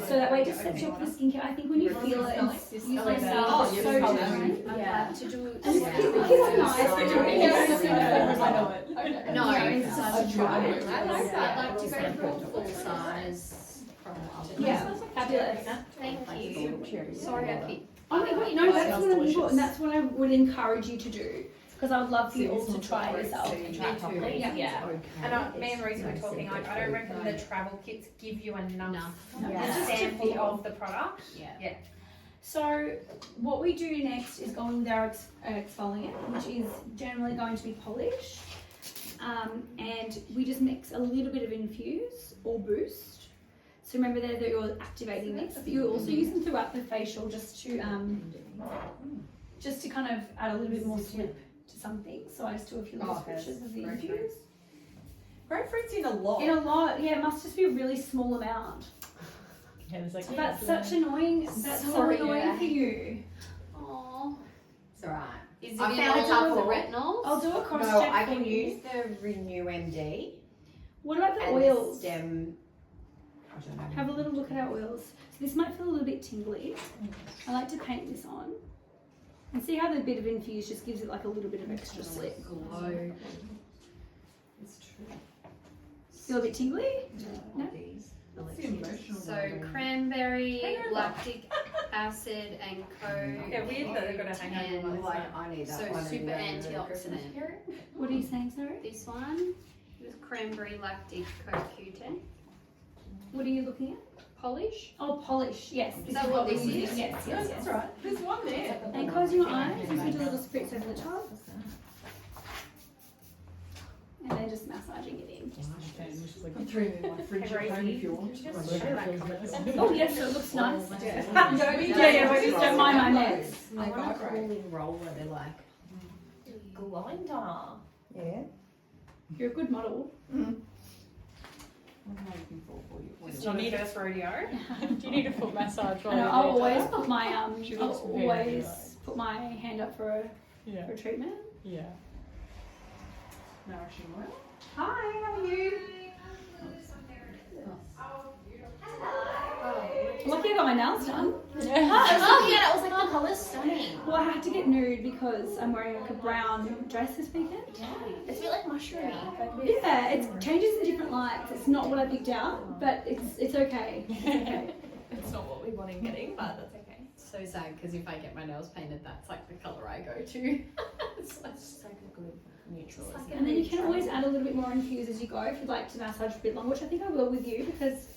So that way it just sets you up for the skincare. I think when you feel it and use myself, it's so different. Yeah. To do And the kids are nice. They're doing it. I know it. No, it's I've tried. I like that. I'd like to go for a full size. Yeah, fabulous. Thank you. Sorry, I keep. Oh my god, no, that's what I'm important. That's what I would encourage you to do. Because I would love for you all to try it yourself. Yeah. And me and Rosie were talking, like, I don't reckon the travel kits give you enough Yeah. sample of the product. Yeah. So what we do next is going with our exfoliant, which is generally going to be Polish. And we just mix a little bit of infuse or boost. So remember there that you're activating this. But you also use them throughout the facial just to kind of add a little bit more slip to something. So I just do a few little switches of the infuse. Grapefruit's in a lot. In a lot, yeah, it must just be a really small amount. Yeah, there's like That's such annoying. That's so Sorry, annoying yeah. for you. Aww. It's alright. Is it I in found all a of the couple. retinols? I'll do a cross No, check I for can you. use the Renew MD What about the and oils? the Stem. I don't know. Have a little look at our oils. So this might feel a little bit tingly. I like to paint this on. And see how the bit of infuse just gives it like a little bit of extra slip. Glow. It's true. Feel a bit tingly? No? What's the emotional So cranberry, lactic acid, and co. Yeah, weird that they've got a hangover. And I need that so one. super antioxidant. What are you saying, sorry? This one with cranberry, lactic, CoQ10. What are you looking at? Polish. Oh, polish. Yes. Is that what this we're is? using. Yes, yes, yes. right. There's one there. And close your eyes. You can do a little spritz over the top. And then just massaging it in. Put three in my fridge at home if you want. Oh, yes, so it looks nice. Yeah. Don't mind my mess. I want a cooling roller. They're like. Grinder. Yeah. You're a good model. What am I looking for you? It's not a first rodeo. Do you need a foot massage? And I'll always put my She I'll looks very always nice. put my hand up for Yeah. a treatment. Yeah. Nourishing oil. Hi, how are you? Lucky I got my nails done. I was looking at it, I was like, the colour's stunning. Well, I had to get nude because I'm wearing like a brown dress this weekend. It's a bit like mushroomy. Yeah, it changes in different lights. It's not what I picked out, but it's okay. It's okay. It's not what we want in getting, but that's okay. So sad because if I get my nails painted, that's like the colour I go to. It's just like a good neutral. It's like isn't it? And then you can always add a little bit more infuse as you go if you'd like to massage a bit longer, which I think I will with you because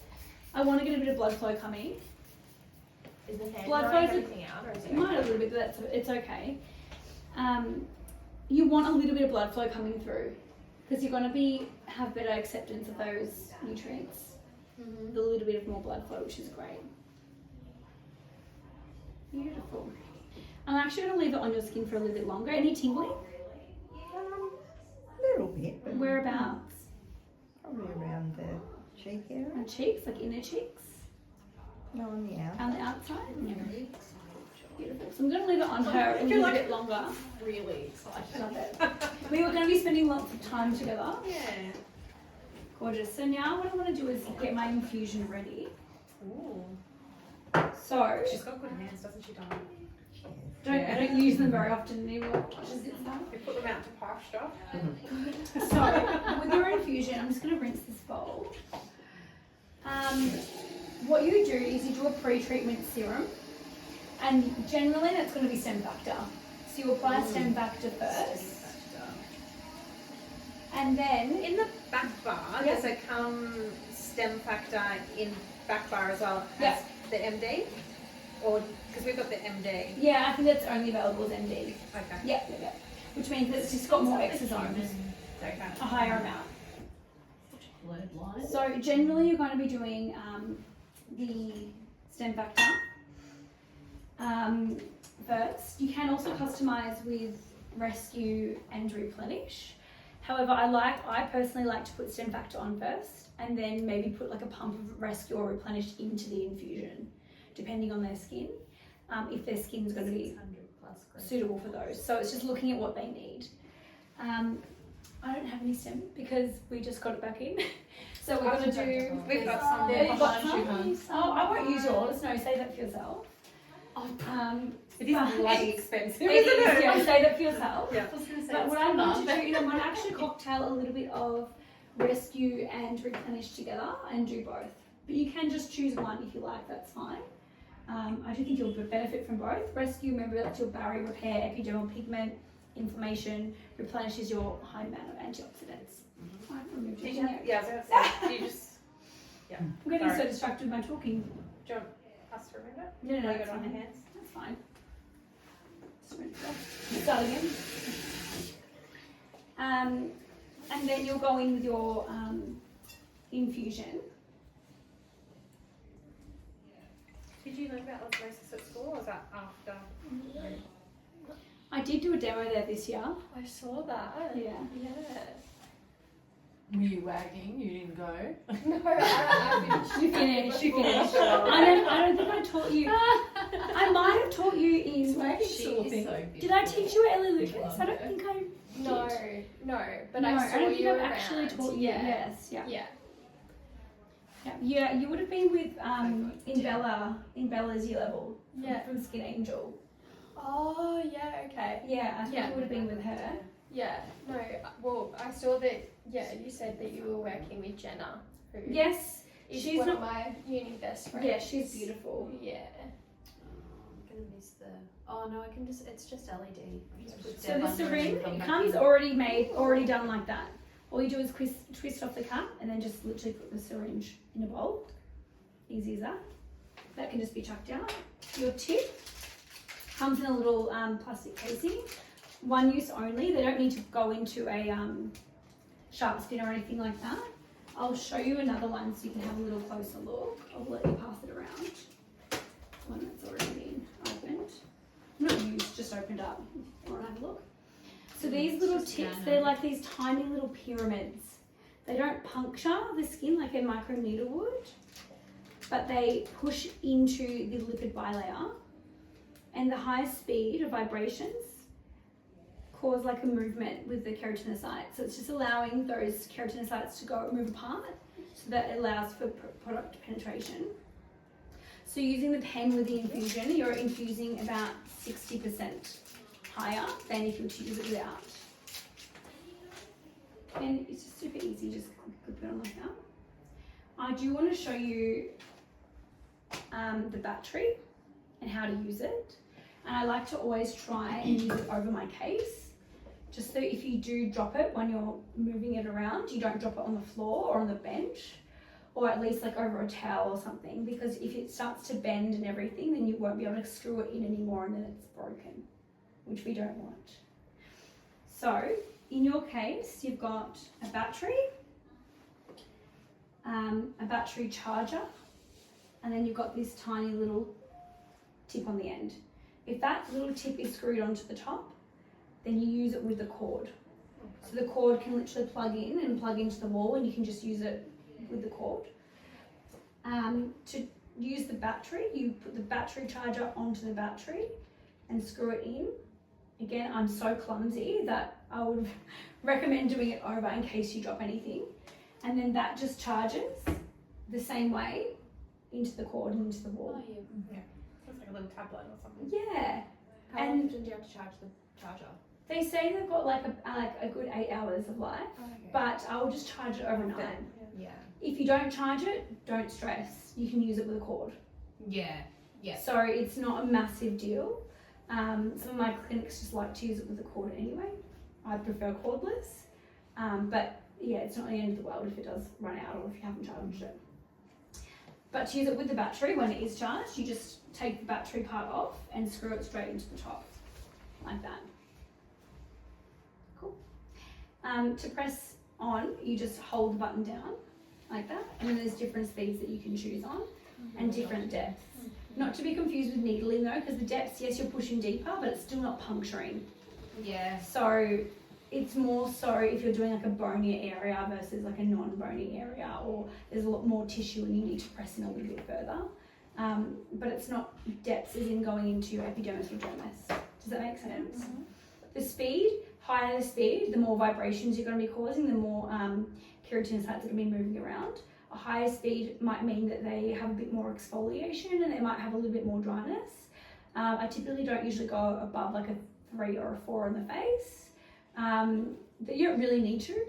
I want to get a bit of blood flow coming. Is the hand Blood drying flows are- everything out, or is it You might a little bit, but it's okay. You want a little bit of blood flow coming through because you're going to have better acceptance of those nutrients. With a little bit of more blood flow, which is great. Beautiful. I'm actually going to leave it on your skin for a little bit longer. Any tingling? A little bit, but Whereabouts? probably around the cheek area. On cheeks, like inner cheeks? No, on the out. On the outside? Beautiful. So I'm going to leave it on her a little bit longer. Really excited. Love it. We were going to be spending lots of time together. Yeah. Gorgeous. So now what I want to do is get my infusion ready. Ooh. So She's got good hands, doesn't she, Donna? I don't use them very often anymore. We put them out to park stuff. So with your infusion, I'm just going to rinse this bowl. What you do is you do a pre-treatment serum, and generally that's going to be stem factor. So you apply stem factor first, and then In the back bar, Yeah. does it come stem factor in back bar as well as Yeah. the MD? Or, because we've got the MD. yeah, I think that's only available as MD. Okay. Yeah. Which means that it's just got more exosomes, Okay. a higher amount. Blurred line. So generally you're going to be doing the stem factor first. You can also customize with rescue and replenish. However, I personally like to put stem factor on first and then maybe put like a pump of rescue or replenish into the infusion, depending on their skin, if their skin's going to be suitable for those. So it's just looking at what they need. I don't have any stem because we just got it back in. So we're going to do... We've got some Yeah, there. you've got some? Oh, I won't use yours. No, save that for yourself. It is But bloody expensive, It isn't is, it? yeah, save that for yourself. Yeah. But what I'm going to do is I'm going to actually cocktail a little bit of rescue and replenish together and do both. But you can just choose one if you like, that's fine. I do think you'll benefit from both. Rescue, remember, that's your barrier repair, epidermal pigment, inflammation. Replenishes your high amount of antioxidants. I've removed it. Yeah, I was going to say, you just... I'm getting Sorry. so distracted by talking. Do you want us to remove it? No, Leave that's it on fine. your hands? That's fine. Just rinse it off. Start again. And then you'll go in with your infusion. Did you learn about osmosis at school or was that after? I did do a demo there this year. I saw that. Yeah. Yeah. Were you wagging? You didn't go? No, I You finished. You finished. I don't think I taught you. I might have taught you in. Did I teach you at Ellie Lucas? I don't think I. No, but no, I saw don't think you I've around. actually taught you. Yeah. Yes. Yeah. Yeah. Yeah. You would have been with in Bella's year level. Yeah. From Skin Angel. Oh, yeah, okay. Yeah, I think Yeah. you would have been with her. Yeah, no, well, I saw that, yeah, you said that you were working with Jenna. Who, Yes, is She's one not- of my uni best friends. Yeah, she's beautiful. Yeah. I'm gonna miss the. Oh no, I can just. It's just LED. I just put So Deb the under and syringe, come it back comes in. already made, already done like that. All you do is twist off the cap and then just literally put the syringe in a bowl. Easy as that. That can just be chucked out. Your tip comes in a little plastic casing. One use only. They don't need to go into a sharp spin or anything like that. I'll show you another one so you can have a little closer look. I'll let you pass it around. One that's already been opened. Not used, just opened up. If you want to have a look. So these little tips, they're like these tiny little pyramids. They don't puncture the skin like a micro needle would, but they push into the lipid bilayer, and the high speed of vibrations cause like a movement with the keratinocytes. So it's just allowing those keratinocytes to move apart, so that it allows for product penetration. So using the pen with the infusion, you're infusing about 60% higher than if you were to use it without. And it's just super easy, just put it on like that. I do want to show you the battery and how to use it. And I like to always try and use it over my case, just so if you do drop it when you're moving it around, you don't drop it on the floor or on the bench, or at least like over a towel or something, because if it starts to bend and everything, then you won't be able to screw it in anymore and then it's broken, which we don't want. So in your case, you've got a battery charger, and then you've got this tiny little tip on the end. If that little tip is screwed onto the top, then you use it with the cord. So the cord can literally plug in and plug into the wall, and you can just use it with the cord. To use the battery, you put the battery charger onto the battery and screw it in. Again, I'm so clumsy that I would recommend doing it over in case you drop anything. And then that just charges the same way into the cord and into the wall. Oh, yeah. It's like a little tablet or something. Yeah. How And- often do you have to charge the charger? They say they've got like a good 8 hours of life, but I will just charge it overnight. Yeah. If you don't charge it, don't stress. You can use it with a cord. Yeah. Yeah. So it's not a massive deal. Some of my clinics just like to use it with a cord anyway. I prefer cordless. But yeah, it's not the end of the world if it does run out or if you haven't charged it. But to use it with the battery, when it is charged, you just take the battery part off and screw it straight into the top, like that. Cool. To press on, you just hold the button down, like that, and then there's different speeds that you can choose on, and different depths. Not to be confused with needling though, because the depths, yes, you're pushing deeper, but it's still not puncturing. Yeah. So it's more so if you're doing like a bonier area versus like a non-bony area, or there's a lot more tissue and you need to press in a little bit further. But it's not depths as in going into your epidermis or dermis. Does that make sense? The speed, higher the speed, the more vibrations you're going to be causing, the more keratinocytes that will be moving around. A higher speed might mean that they have a bit more exfoliation and they might have a little bit more dryness. I typically don't usually go above like a 3 or a 4 in the face. That you don't really need to,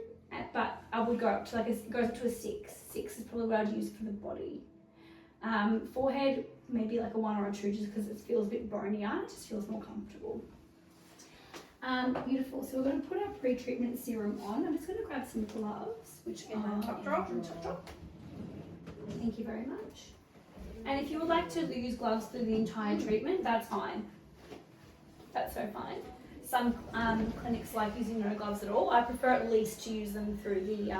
but I would go up to like it goes up to a 6. 6 is probably what I'd use for the body. Forehead, maybe like a 1 or a 2, just because it feels a bit bonier, it just feels more comfortable. Beautiful. So we're going to put our pre-treatment serum on. I'm just going to grab some gloves, which In the top drawer. Thank you very much. And if you would like to use gloves through the entire treatment, that's fine. That's so fine. Some clinics like using no gloves at all. I prefer at least to use them through the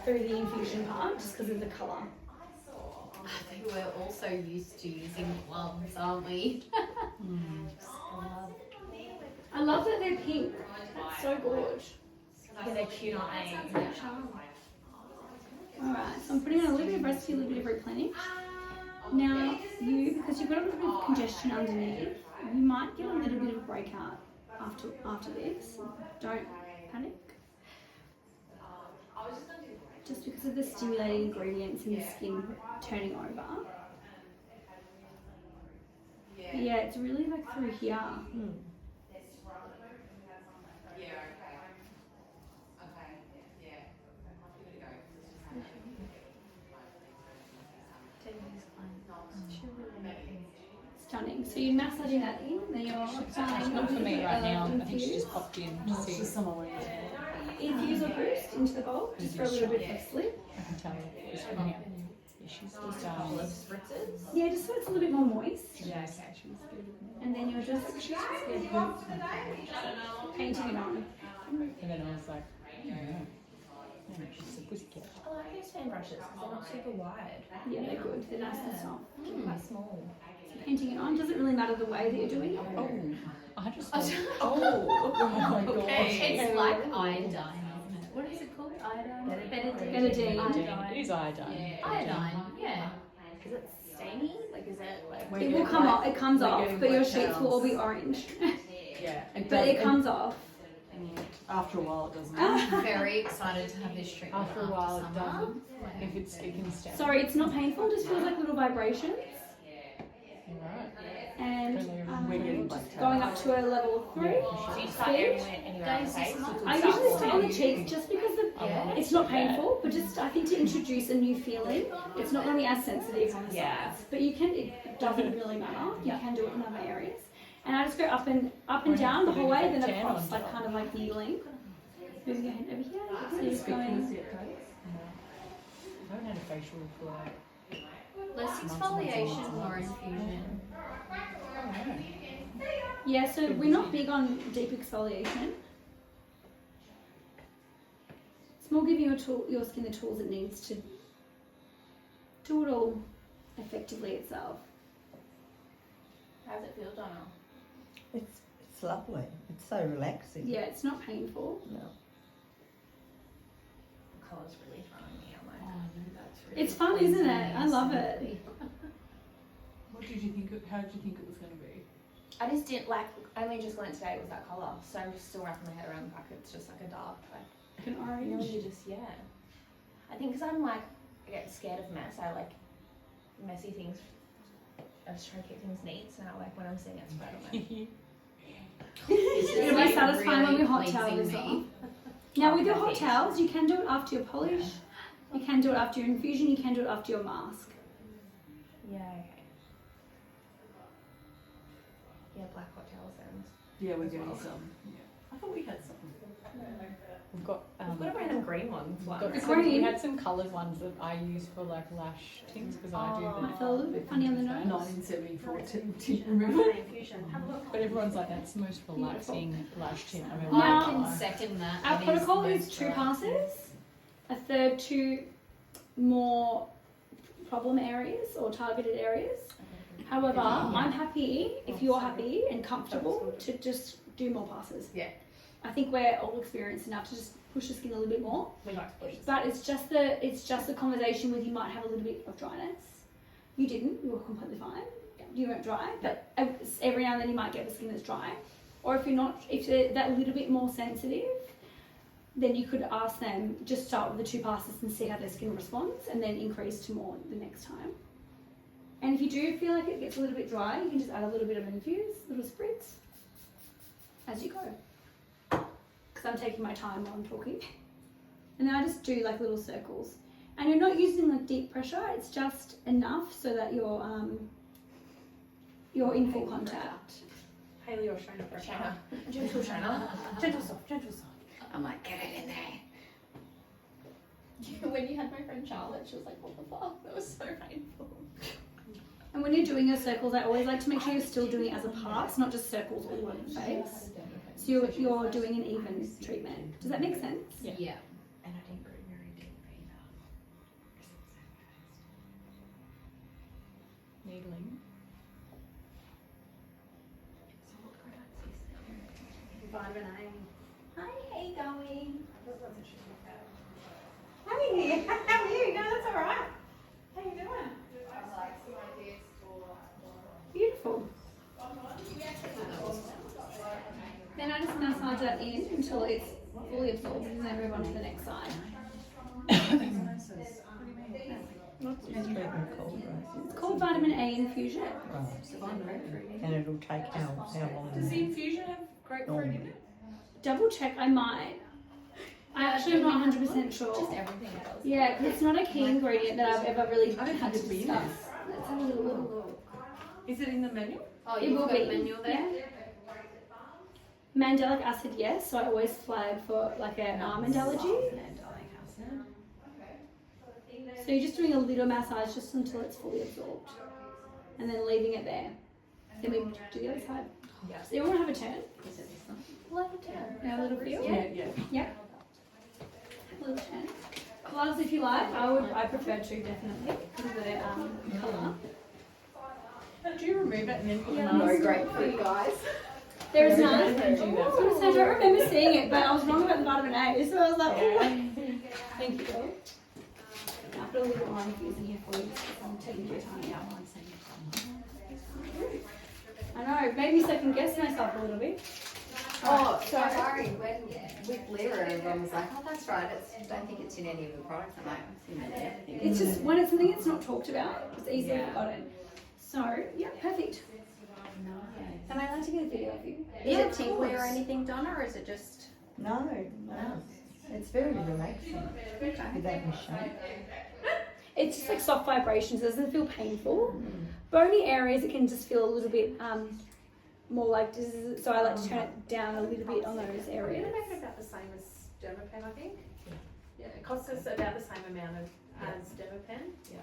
infusion part, just because of the colour. I think we're also used to using gloves, aren't we? Just glove. I love that they're pink. That's so gorgeous. Yeah, they're cute, aren't they? Alright, so I'm putting on a little bit of Rescue, a little bit of Replenish. Now, because you've got a little bit of congestion underneath, you might get a little bit of breakout after this. Don't panic. Just because of the stimulating ingredients in the skin turning over. But yeah, it's really like through here. Stunning. So you're massaging that in, then you're applying Not for me right now. I think she infuse. just popped in to No, it's see. just someone wearing it. Infuse or boost into the bowl, just for a little bit of a slip. I can tell it's coming out. Yeah, she's just Spritzes. Yeah, just so it's a little bit more moist. yeah, okay, she's good. And then you're just painting it on. And then I was like, no, she's a pussycat. I like those fan brushes because they're not super wide. Yeah, they're good. They're nice and soft. Quite small. Painting it on, doesn't really matter the way that you're doing it. Oh, I just. Oh, Oh my god. Okay. It's like iodine, isn't it? What is it called? Iodine? Betadine. It is iodine. Iodine, yeah. Is it stainy? Like, is it like... It will come off. It comes We're off, getting but your wet sheets will all be towels. orange. Yeah. But it comes off. After a while, it doesn't. I'm very excited to have this treatment After a while, it summer. doesn't. If it's stick and step. Sorry, it's not painful. Just feels like little vibrations. Right. And We're getting black just going up to a level 3. Do you start anywhere on the face? I usually start on the cheeks just because it's not painful, but just I think to introduce a new feeling. It's not going to be as sensitive on the sides, but you can. It doesn't really matter. You can do it in other areas. And I just go up and down the whole way, then across, like kind of like needling. Moving your hand over here. So you're just going. I haven't had a facial for like. Less exfoliation, more infusion. Yeah, so we're not big on deep exfoliation. It's more giving your skin the tools it needs to do it all effectively itself. How does it feel, Donna? It's lovely. It's so relaxing. Yeah, it's not painful. No. The colour's really throwing me. I'm like, Oh no, that's really. It's fun, isn't it? I love it. What did you think? How did you think it was going to be? I just didn't like. I only just learnt today it was that colour, so I'm just still wrapping my head around the fact it's just like a dark, like An orange. really just I think because I'm like I get scared of mess. I like messy things. I just try to keep things neat. So now like when I'm seeing it spread on my It'll be satisfying when we hot pleasing towel this me. off. Now with your hot towels, you can do it after your polish, you can do it after your infusion, you can do it after your mask. yeah okay. Yeah, black hot towels and Yeah, we're getting some. Yeah. I thought we had some. We've got. we've got a random green one. We've got It's some, we green. had some coloured ones that I use for like lash tints because I do Might feel a little bit funny on the nose. 1974 tint removal. infusion. Have a look. But everyone's like, that's the most relaxing lash tint I've ever Now- I done. can second that. Our It protocol the is most 2 dry. passes, a third 2 more problem areas or targeted areas. However, I'm happy, if you're happy and comfortable, to just do more passes. Yeah. I think we're all experienced enough to just push the skin a little bit more. We like to push this. But it's just the conversation with you might have a little bit of dryness. You didn't, you were completely fine. You weren't dry, but every now and then you might get the skin that's dry. Or if you're not, if they're that little bit more sensitive, then you could ask them, just start with the 2 passes and see how their skin responds and then increase to more the next time. And if you do feel like it gets a little bit dry, you can just add a little bit of infuse, little spritz, as you go. Because I'm taking my time while I'm talking. And then I just do like little circles. And you're not using like deep pressure, it's just enough so that you're in full contact. Hayley or Shona for Shona. Gentle Shona. Gentle soft, gentle soft. I'm like, get it in there. When you had my friend Charlotte, she was like, what the fuck? That was so painful. And when you're doing your circles, I always like to make sure you're still doing it as a pass, not just circles all over the face. So you're doing an even treatment. Does that make sense? Yeah. And I didn't go very deep either. Needling. Vitamin A. Hi, how you going? Hey, how are you? No, that's alright. How you doing? Beautiful. Then I just massage that in until it's fully absorbed and then move on to the next side. It's treatment called, right? It's called vitamin A infusion. Right. And it'll take how long? Does the infusion have grapefruit in it? Double check, I might. I actually am not 100% sure. Just everything else. Yeah, 'cause it's not a key ingredient that I've ever really I don't had think to it'd be in discuss. Let's have a little look. Is it in the menu? Oh, It you've will got a be. menu there? Yeah. Mandelic acid, yes. So I always flag for like an almond allergy. So you're just doing a little massage just until it's fully absorbed, and then leaving it there. Then we do the other side. Yeah. So you want to have a turn? We'll have a turn. Have a little feel. Yeah. A little turn. Gloves if you like. I prefer to definitely because of the colour. Do you remove it and then put Yeah. the mask? grapefruit, guys. There is none. Don't do that. I don't remember seeing it, but I was wrong about the vitamin A, so I was like, oh. Thank you, girl. I put a little bit more infusing here for you because I'm taking your time out. I know, it made me second guess myself a little bit. Oh, so sorry. When with liver, everyone was like, "Oh, that's right. I don't think it's in any of the products." I'm like, "It's in everything." It's just when it's something that's not talked about, it's easily forgotten. So, yeah, perfect. Am I allowed to get a video of you? Is it tingly or anything, Donna, or is it just? No. It's very relaxing with that machine. It's just like soft vibrations, it doesn't feel painful. Bony areas, it can just feel a little bit more like, so I like to turn it down a little bit on those We're gonna areas. make it about the same as Dermapen, I think. Yeah, it costs us about the same amount as Dermapen. Yeah.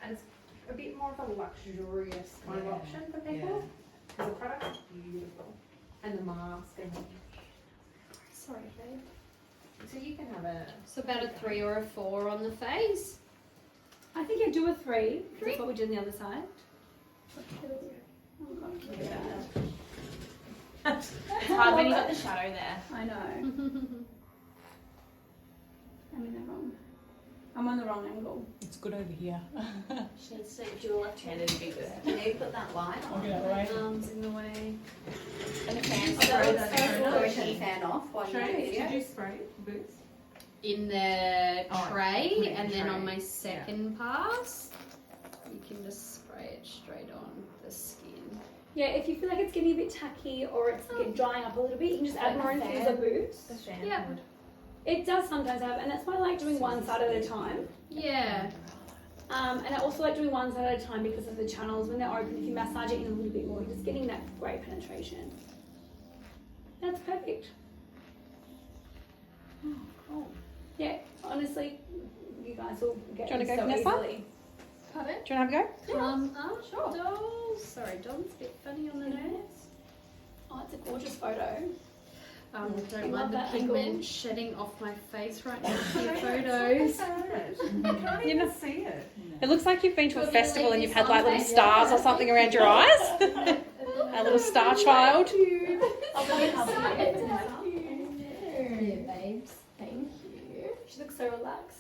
And it's a bit more of a luxurious kind of option for people. Because the product's beautiful. And the mask and Sorry, babe. so you can have a So about a 3 or a 4 on the face. I think I do a 3. That's what we did on the other side. Oh, God. It's hard when you got the shadow there. I know. I'm in the wrong. I'm on the wrong angle. It's good over here. She needs to dual left-handed to be good. Can you put that light on? Okay, right. Arms in the way. And the fan's So throw it's that so we can fan off while you do Did video. you spray boots? In the Oh, tray, put it in and the then tray. on my second pass, you can just spray it straight on the skin. Yeah, if you feel like it's getting a bit tacky or it's drying up a little bit, you can just add more infuser boots. Yeah. It does sometimes have, and that's why I like doing one side at a time. Yeah. And I also like doing one side at a time because of the channels. When they're open, if you massage it in a little bit more, you're just getting that great penetration. That's perfect. Yeah, honestly, you guys will get Do you wanna this go, so Vanessa? easily. Pardon? Do you want to have a go? Sure. Dolls. Sorry, Don's a bit funny on the nose. Oh, it's a gorgeous photo. Don't love mind the that pigment angle. shedding off my face right now for your photos. You can't even see it. It looks like you've been to Do a you want me to festival leave and you've this had like on little there? stars or something around your eyes. A little star child. Yeah, babes. Thank you. She looks so relaxed.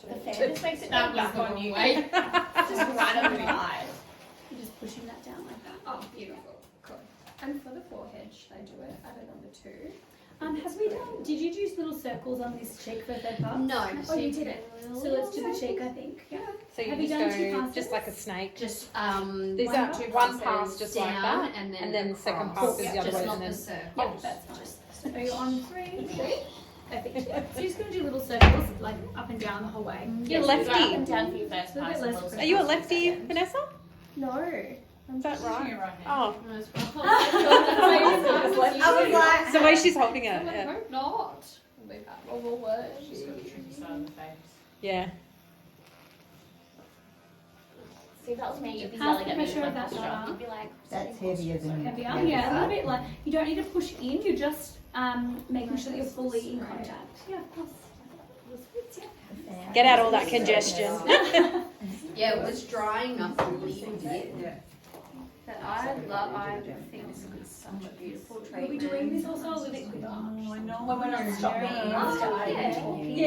The fan just makes it That back was on the you. way. Just right under the eye. You're just pushing that down like that. Oh, beautiful. Cool. And for the forehead, should I do it at a number 2? Have we done? Did you do little circles on this cheek for third part? No. Oh, you did it. So let's do the cheek, I think. Yeah. So you Have you just done two go passes? just like a snake. Just These one, are two one passes pass just like down, that, and then the second across. pass is the Yeah, other just way, not and the then circle. Yeah, that's fine. So you're on 3. Perfect. Yeah. So you're just going to do little circles, like up and down the whole way. You're Yes, lefty. Go up and down for your first A little pass. bit and less little Are you a circles for lefty, second. Vanessa? No. Is that right? Right Oh, No, it's I was like, so the way she's holding it. I Yeah. hope not. Or will work. She's got the tricky side of the face. Yeah. See, if that was me, you'd be How's yelling the at me pressure with of my that posture. arm? You'd be like, That's heavier than Heavier. Yeah, a little bit like you don't need to push in. You're just making sure that you're fully in contact. Yeah, of course. Get out all that congestion. yeah, it was drying up a little bit. Yeah. But I think this is such a beautiful We'll be treatment. doing this also a little bit quicker. I know. When we're not stopping and starting yeah. talking.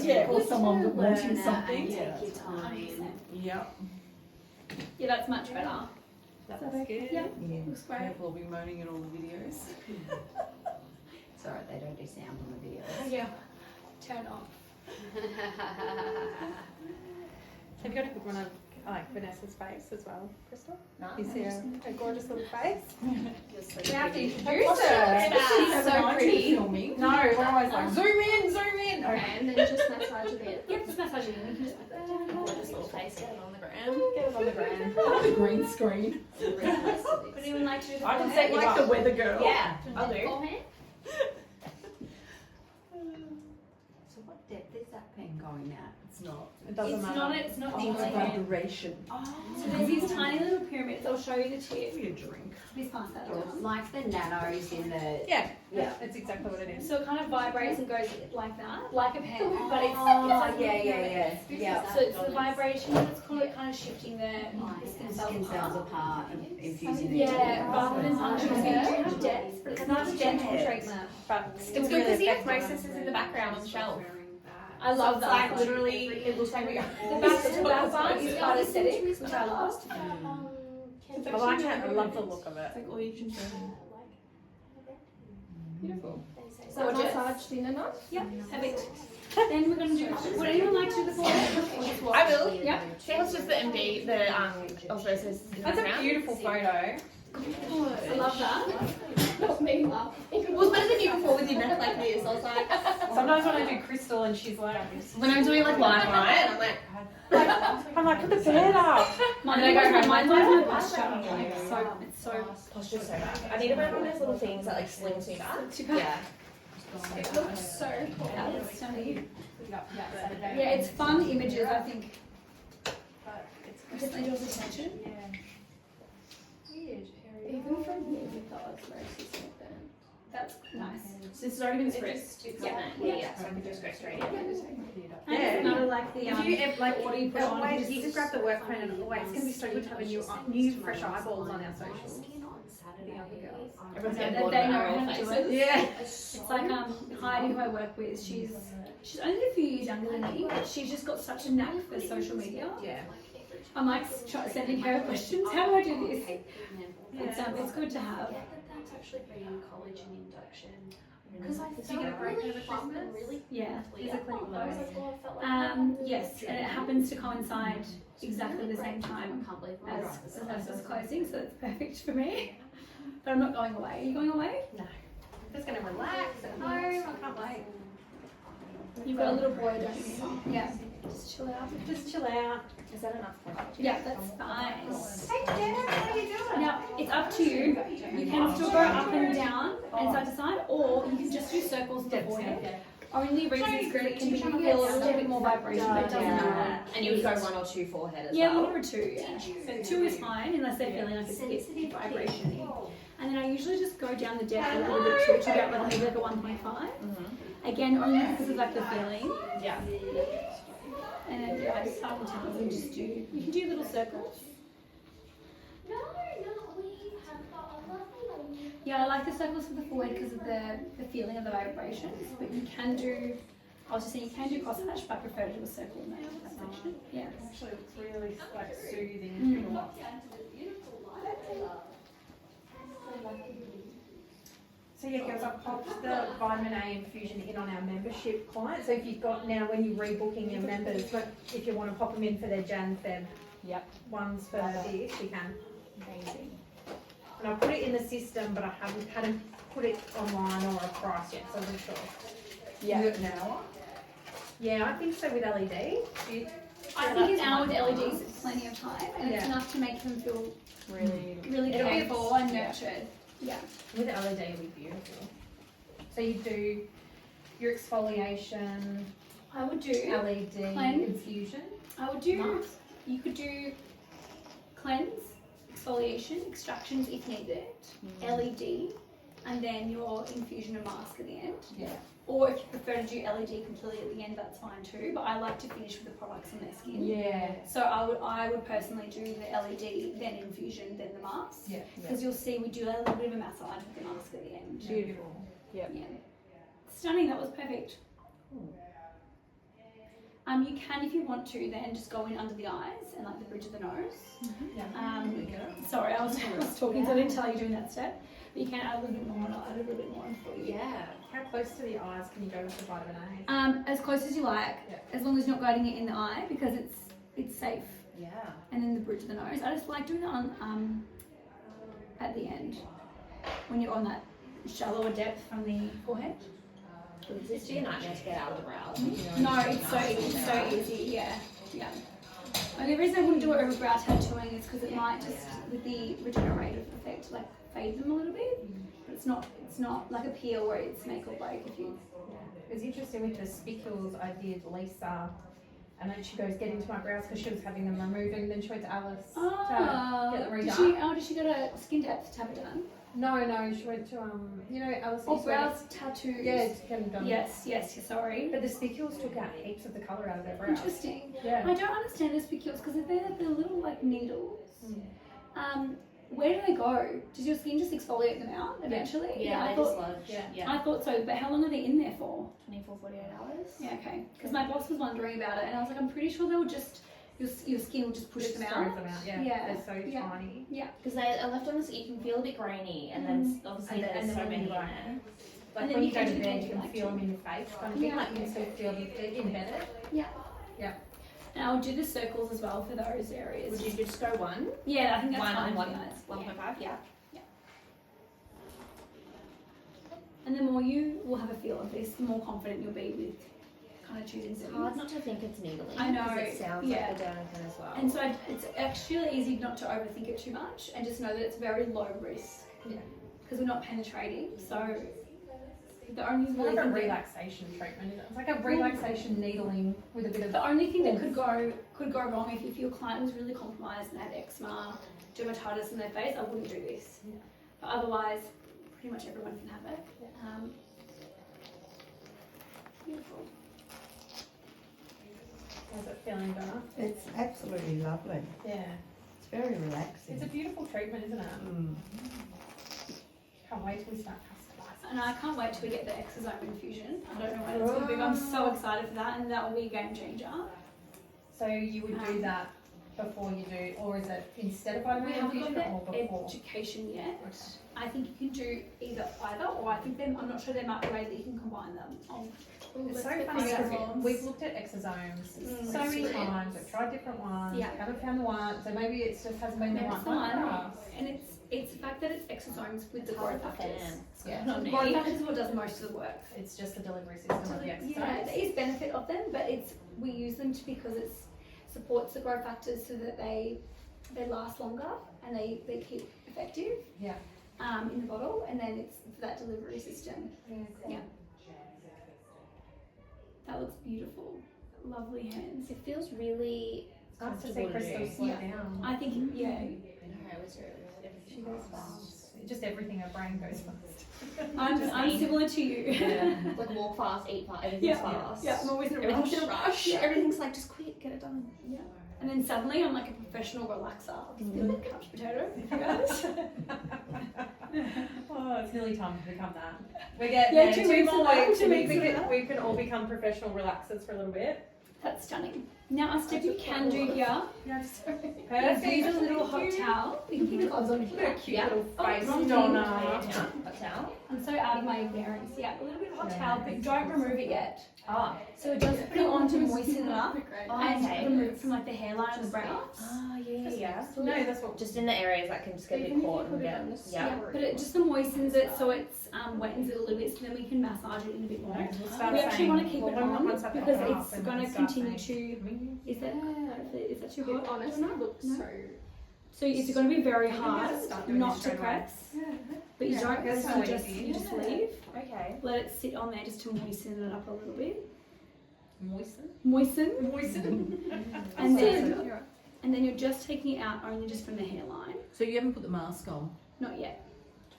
Yeah, or someone Learn wanting that something. and take your time. Yep. Yeah, that's much better. That's Is that okay? good. Yeah, Yeah. looks great. Careful, I'll be moaning in all the videos. It's alright, they don't do sound on the videos. Yeah. Turn off. Have you got a good one? I like Vanessa's face as well, Crystal. No. You see her gorgeous little face? You're so We have to pretty. introduce her. She's so pretty. filming. No, we're always like, zoom in, zoom in. Okay, and then just massage a bit. Yep, just massaging it. You can just like that. Gorgeous little face, get it on the ground. Get it on the ground. The green screen. Would anyone like to do the I can forehead? set you like the weather girl. Yeah, I'll do. Forehead. So what depth is that pen going at? It's not. It doesn't It's matter. not. It's not Oh, it's deeply. vibration. So there's these tiny little pyramids. I'll show you the tip. Give me a drink. Please pass that Or down. like the nanos in the. Yeah, Yeah. that's exactly what it is. So it kind of vibrates and goes like that, like a pen, but it's Oh, like a yeah, pyramid. yeah. So it's the vibration that's called it kind of shifting the skin cells Skin cells apart. apart and infusing the Yeah, rather than puncturing it, too depth, but it's not a gentle treatment. But It's still good really because the effective. osmosis is in the background on the shelf. I love It's that. like literally, it looks like we The back part is quite aesthetic, which I love. I like it. I love the look of it. Like all you can do. Beautiful. So massage thin enough? Yep, perfect. Then we're going to do, would anyone like to do the forehead? I will. Yep. See how it's just the MD, the osmosis in the That's a background? beautiful photo. I love that. Not me laugh. It was better than you before with your neck like this. I was like, Sometimes when I do Crystal and she's like, when I'm doing like live night, I'm like, I'm like, put the bed up. Mine And then I go home, mine like, my posture. It's so posture's so bad. I need to wear one of those little things that like slings me back. yeah. It looks so cool. Yeah, it's stunning. Yeah, it's fun images, I think. It definitely draws attention. Even from here, we thought it's very consistent. That's nice. This has already been scripted. Yeah, so I can just go straight in. And it's another like the If you ever, like, what do you put on? always, you just grab the work phone and always, it's going to be so good to have a new fresh eyeballs on our socials. Everyone's Yeah, getting they bored know of our how old to do faces. it. Yeah. It's like Heidi, who I work with. She's only a few years younger than me, but she's just got such a knack for social media. Yeah. I'm like sending her questions. How do I do this? It's good to have. That's actually great in college and induction. Because I Did you get a break over Christmas? Really Yeah, physically. I was like, oh, I felt like Yes, and it happens to coincide exactly the same time I can't believe my as the semster's closing, so it's perfect for me. But I'm not going away. Are you going away? I'm just going to relax at home. I can't wait. You've got a little boy, don't you? Yeah. Just chill out. Just chill out. Is that enough for Yeah, that's fine. Hey, Dad, how are you doing? Now, it's up to you. You can still go up and down and side to side, or you can just do circles with the forehead. Only reason is because it can be feel a little bit more vibration, but it doesn't matter. And you would go 1 or 2 forehead as Yeah, well. 1 or 2, yeah. But 2 is fine unless they're feeling like it's a bit vibration. And then I usually just go down the depth a little bit too, to about like maybe like a 1.5. Again, only because of like the feeling. Yeah. And then yeah, I just start with tongues and just do, you can do little circles. Yeah, I like the circles for the forehead because of the feeling of the vibrations, but you can do, I was just saying, you can do cross hatch, but I prefer to do a circle in that section. Yeah. Actually, it's really like soothing. So yeah, girls, I've popped the vitamin A infusion in on our membership clients. So if you've got now, when you're rebooking your members, but if you want to pop them in for their Jan Feb ones for this, you can. Amazing. And I put it in the system, but I hadn't put it online or a price yet, so I'm not sure. Yeah. Is it an hour? Yeah, I think so with LED. I think an hour with LEDs is plenty of time, and it's Yeah. enough to make them feel Really. really It'll be cared for and nurtured. Yeah. With LED, it'll be beautiful. So you do your exfoliation, I would do, LED Cleanse. infusion. I would do, you could do cleanse, exfoliation, extractions if needed, LED, and then your infusion and mask at the end. Yeah. Or if you prefer to do LED completely at the end, that's fine too. But I like to finish with the products on their skin. Yeah. So I would personally do the LED, then infusion, then the mask. Yeah. Because you'll see we do a little bit of a massage with the mask at the end. Beautiful. Yeah. Stunning. That was perfect. You can, if you want to, then just go in under the eyes and like the bridge of the nose. Sorry, I was talking, so I didn't tell you doing that step. But you can add a little bit more, and I'll add a little bit more in for you. Yeah. How close to the eyes can you go with the vitamin A? As close as you like, Yeah. as long as you're not guiding it in the eye, because it's safe Yeah. and then the bridge of the nose. I just like doing that on at the end when you're on that shallower depth from the forehead. It's just be a nightmare to get out of the brows. No, it's so easy. Yeah. And the reason I wouldn't do it over brow tattooing is because it might just, with the regenerative effect, like fade them a little bit. But it's not like a peel where it's make or break if you. It was interesting with the spicules I did, Lisa, and then she goes, get into my brows because she was having them removed, and then she went to Alice to get them redone. Did she go to skin depth to have it done? No, she went to, Alice. Or brows tattoos? Yeah, to get them done. Yes, sorry. But the spicules took out heaps of the colour out of their brows. Interesting. Yeah. I don't understand the spicules because they're little like needles. Where do they go? Does your skin just exfoliate them out eventually? Yeah, I they thought, just lodge. Yeah. I thought so, but how long are they in there for? 24, 48 hours. Yeah, okay. Because my boss was wondering about it, and I was like, I'm pretty sure they will just your skin will just push Just them throw out. them out, yeah. Yeah. They're so Yeah. tiny. Because they are left on this, you can feel a bit grainy, and then obviously And there's then so when many you in like- there. Like And then when you you go can to do bed, what you you can like feel to. them in your face, kind of thing. Like you can still feel they're embedded. And I'll do the circles as well for those areas. Would you just go one? Yeah, I think that's One fine and for one, you guys. 1.5? Yeah. And the more you will have a feel of this, the more confident you'll be with kind of choosing It's settings. hard not to think it's needling. I know, 'cause it sounds yeah. like the Dermapen as well. And so it's actually easy not to overthink it too much and just know that it's very low risk. Yeah. Because we're not penetrating, so the only It's really like a thing that- relaxation treatment, isn't it? It's like a relaxation needling with a bit of the only thing that could go wrong if your client was really compromised and had eczema, dermatitis in their face, I wouldn't do this. Yeah. But otherwise, pretty much everyone can have it. Beautiful. How's it feeling, Donna? It's absolutely lovely. Yeah. It's very relaxing. It's a beautiful treatment, isn't it? Mm. Can't wait till we start customising. And I can't wait till we get the exosome infusion. I don't know when it's going to be, but I'm so excited for that, and that will be a game changer. So you would do that before you do, or is it instead of We vitamin haven't infusion got or the before? education yet. I think you can do either, or I think I'm not sure there might be a way that you can combine them. It's so funny because we've looked at exosomes so many times, we've tried different ones, Yeah. haven't found the one, so maybe it just hasn't been the Maybe right it's the one for one. us. And it's the fact that it's exosomes with the It's hard growth for factors. fans. Yeah. Not The me. growth factors is what does most of the work. It's just the delivery system of the Yeah, exosomes. there is benefit of them, but we use them because it supports the growth factors so that they last longer and they keep effective. Yeah. In the bottle, and then it's for that delivery system. Yeah, cool. Yeah. That looks beautiful. Lovely hands. It feels really It's nice to see comfortable to Crystal do. slow Yeah. down. I think, yeah. Her was She goes fast. Just everything, her brain goes fast. I'm similar to you. like walk fast, eat fast, everything's Yeah. fast. Yeah, I'm always in a Everything's rush. in a rush. Yeah. Everything's like just quick, get it done. Yeah. And then suddenly I'm like a professional relaxer. Just be like couch potato, you guys. Oh, it's nearly time to become that. We get Yeah, 2 weeks more of that, weeks 2 and weeks of that. we can all become professional relaxers for a little bit. That's stunning. Now a step you can do here Perfect. is use a little hot towel. We can keep the gloves on if you Look at like. her cute Yeah. little face, wrong Donna. Hot towel. I'm so out of my bearings. Yeah, a little bit of hot Yeah. towel, but don't remove it yet. Ah, So it does put it on to moisten it up Oh, and okay. remove it from like the hairline and the brows. Oh, yeah. no, that's what. Just in the areas that can just get a bit caught and get, yeah. But it just moistens it so it's wettens it a little bit, so then we can massage it in a bit more. We'll start We actually saying, want to keep well, it when on once I pop because it up, it's then going we to start continue saying, to. Is that too hot? Honestly, it looks No. so. So it's going to be very Maybe hard I'll start doing not this to straight away. press, but you Yeah, don't that's press. so You just easy. you just leave. Okay. Let it sit on there just to moisten it up a little bit. Moisten. Moisten, And and then you're just taking it out only just from the hairline. So you haven't put the mask on? Not yet.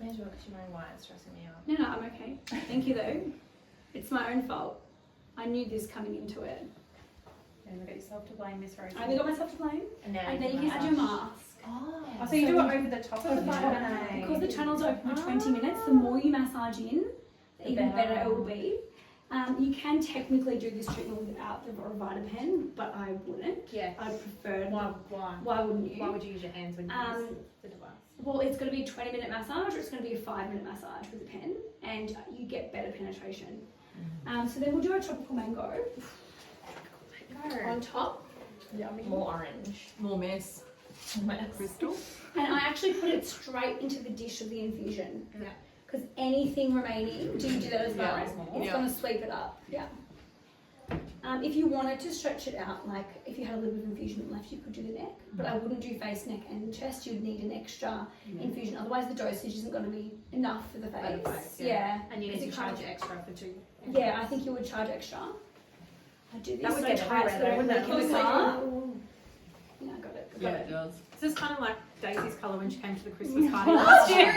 May as well because you're wearing white, it's stressing me out. No, I'm okay. Thank you though. It's my own fault. I knew this coming into it. And look at yourself to blame, Miss Rosie. I either got myself to blame, And now and then you can add your mask. Oh. Oh, so you do it over the top of the vitamin A. Because the channel's open for 20 minutes, the more you massage in, The even better. better it will be. You can technically do this treatment without the Vitapen, but I wouldn't. Yeah. I prefer. Why? Why wouldn't you? Why would you use your hands when you use the device? Well, it's going to be a 20-minute massage, or it's going to be a 5-minute massage with a pen, and you get better penetration. So then we'll do our tropical mango on top. Yummy. more orange. More mess. Crystal. And I actually put it straight into the dish of the infusion. Yeah. Because anything remaining, do you do that as well? Yeah. It's Yeah. going to sweep it up. Yeah. If you wanted to stretch it out, like if you had a little bit of infusion left, you could do the neck. But I wouldn't do face, neck, and chest. You'd need an extra infusion. Otherwise, the dosage isn't going to be enough for the face. For the face, yeah. And you Because need you to charge can't- extra for 2. Yeah, I think you would charge extra. I do this That would so get tight so everywhere that it though, would wouldn't leak in it? the car. Yeah, I got it. Yeah, it does. This is kind of like Daisy's colour when she came to the Christmas party last year.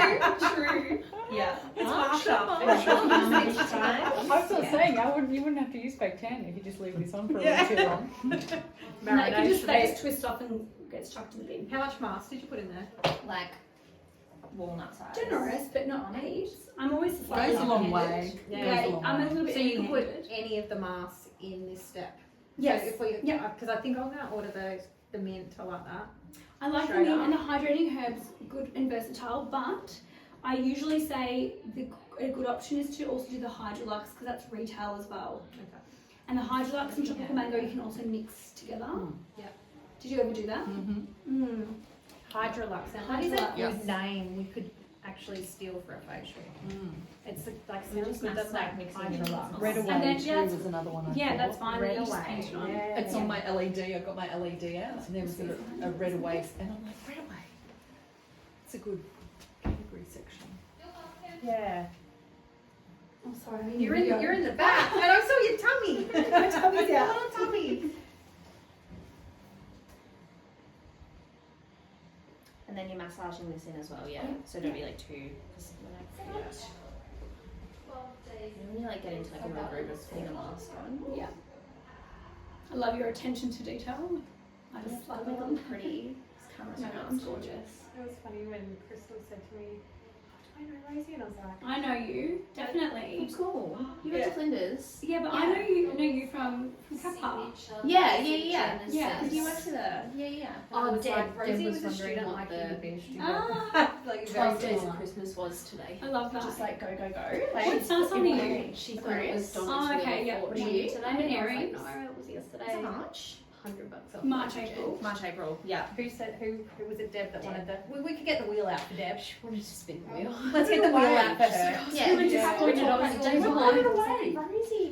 True. Yeah. It's Ah, marked up. I was saying, you wouldn't have to use fake tan if you just leave this on for a little too long. No, it can Marinade just for face days. twist off and gets chucked in the bin. How much mask did you put in there? Like walnut size. Generous, but not heaps. I'm always slightly Goes a long heavy-handed. way. Yeah, Goes a long I'm a way. little bit So you can put heavy-handed. any of the masks in this step. Yes. So if we, Yeah. because I think I'm going to order the mint. I like that. I like the Straight mint up. and the hydrating herbs, good and versatile, but I usually say a good option is to also do the Hydrolux because that's retail as well. Okay. And the Hydrolux and tropical mango you can also mix together. Yeah. Did you ever do that? Mm-hmm. Mm. Hydrolux. Now that is a Hydrolux. good name. We could actually steal for a facial. It's like We sounds just good, doesn't like it? mixing it. Hydrolux. Red And Away then, too yeah, was another one I Yeah, thought. that's fine. Red You just Away. paint it on. Yeah. It's on my LED. I got my LED out, and there was a Red Away, and I'm like, Red Away. It's a good category section. Yeah. I'm sorry. You're in the back, and I saw your tummy. My tummy's out. Little tummy. And then you're massaging this in as well, yeah. So don't be like too. Because when you like get into like a real groove of putting a mask on. Yeah. I love your attention to detail. I just love Like it. look pretty. This camera's No, around. it's gorgeous. It was funny when Crystal said to me, "Do I know Rosie?" And I was like, I know you, definitely. Cool. You went to Flinders. Yeah, but I know you from Kappa. Yeah. Yeah. You went to the. Yeah. "Oh, was Deb, like, Rosie Deb was was a wondering student what like the- you." Ah, Like 12 very days similar. of Christmas was today. I love that. Just like go. What star sign are you? She thought it was Donna's Oh, okay, Wheel yeah. of What are Fortune you? today. I'm an and I was Aries. like, no, it was yesterday. Is it March? $100 off. March, April. March, April. Yeah. Who said who was it? Deb that wanted the. We could get the wheel out for Deb. She wanted to spin the wheel. Let's get the wheel out for her. Yeah. Yeah. Put it on the table. Rosie.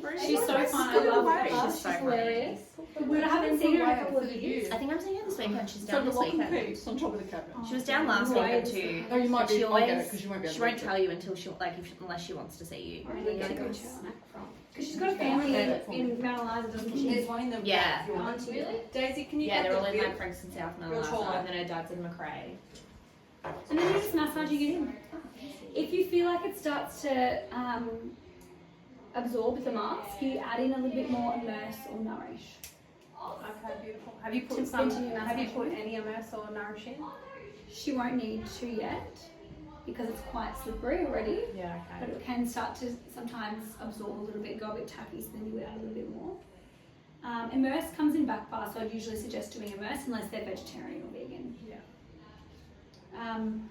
Rosie. She's so fun. I love her. She's so hilarious. But I haven't seen her in a couple of years. I think I'm seeing her this weekend. She's So down the this lock and weekend. piece on top of the cabinet. She was down last weekend too. Oh, you might She be. I'll get it always- because you won't be able She to won't reach tell you until unless she wants to see you. I really gotta go to because she's got a family in Mount Eliza, doesn't she? There's one in the Yeah. Auntie. Really? Daisy, can you Yeah, get they're all the in bit? like Frankston South and Real tall. and then her dad's in McRae. And then you're just massaging it in. If you feel like it starts to absorb the mask, you add in a little bit more immerse or nourish. Okay, beautiful. Have you put To some? continue Have you put massaging. any immerse or nourish in? She won't need to yet because it's quite slippery already. Yeah. But it can start to sometimes absorb a little bit, go a bit tacky, so then you would add a little bit more. Immerse comes in back bar, so I'd usually suggest doing immerse unless they're vegetarian or vegan. Yeah. Um,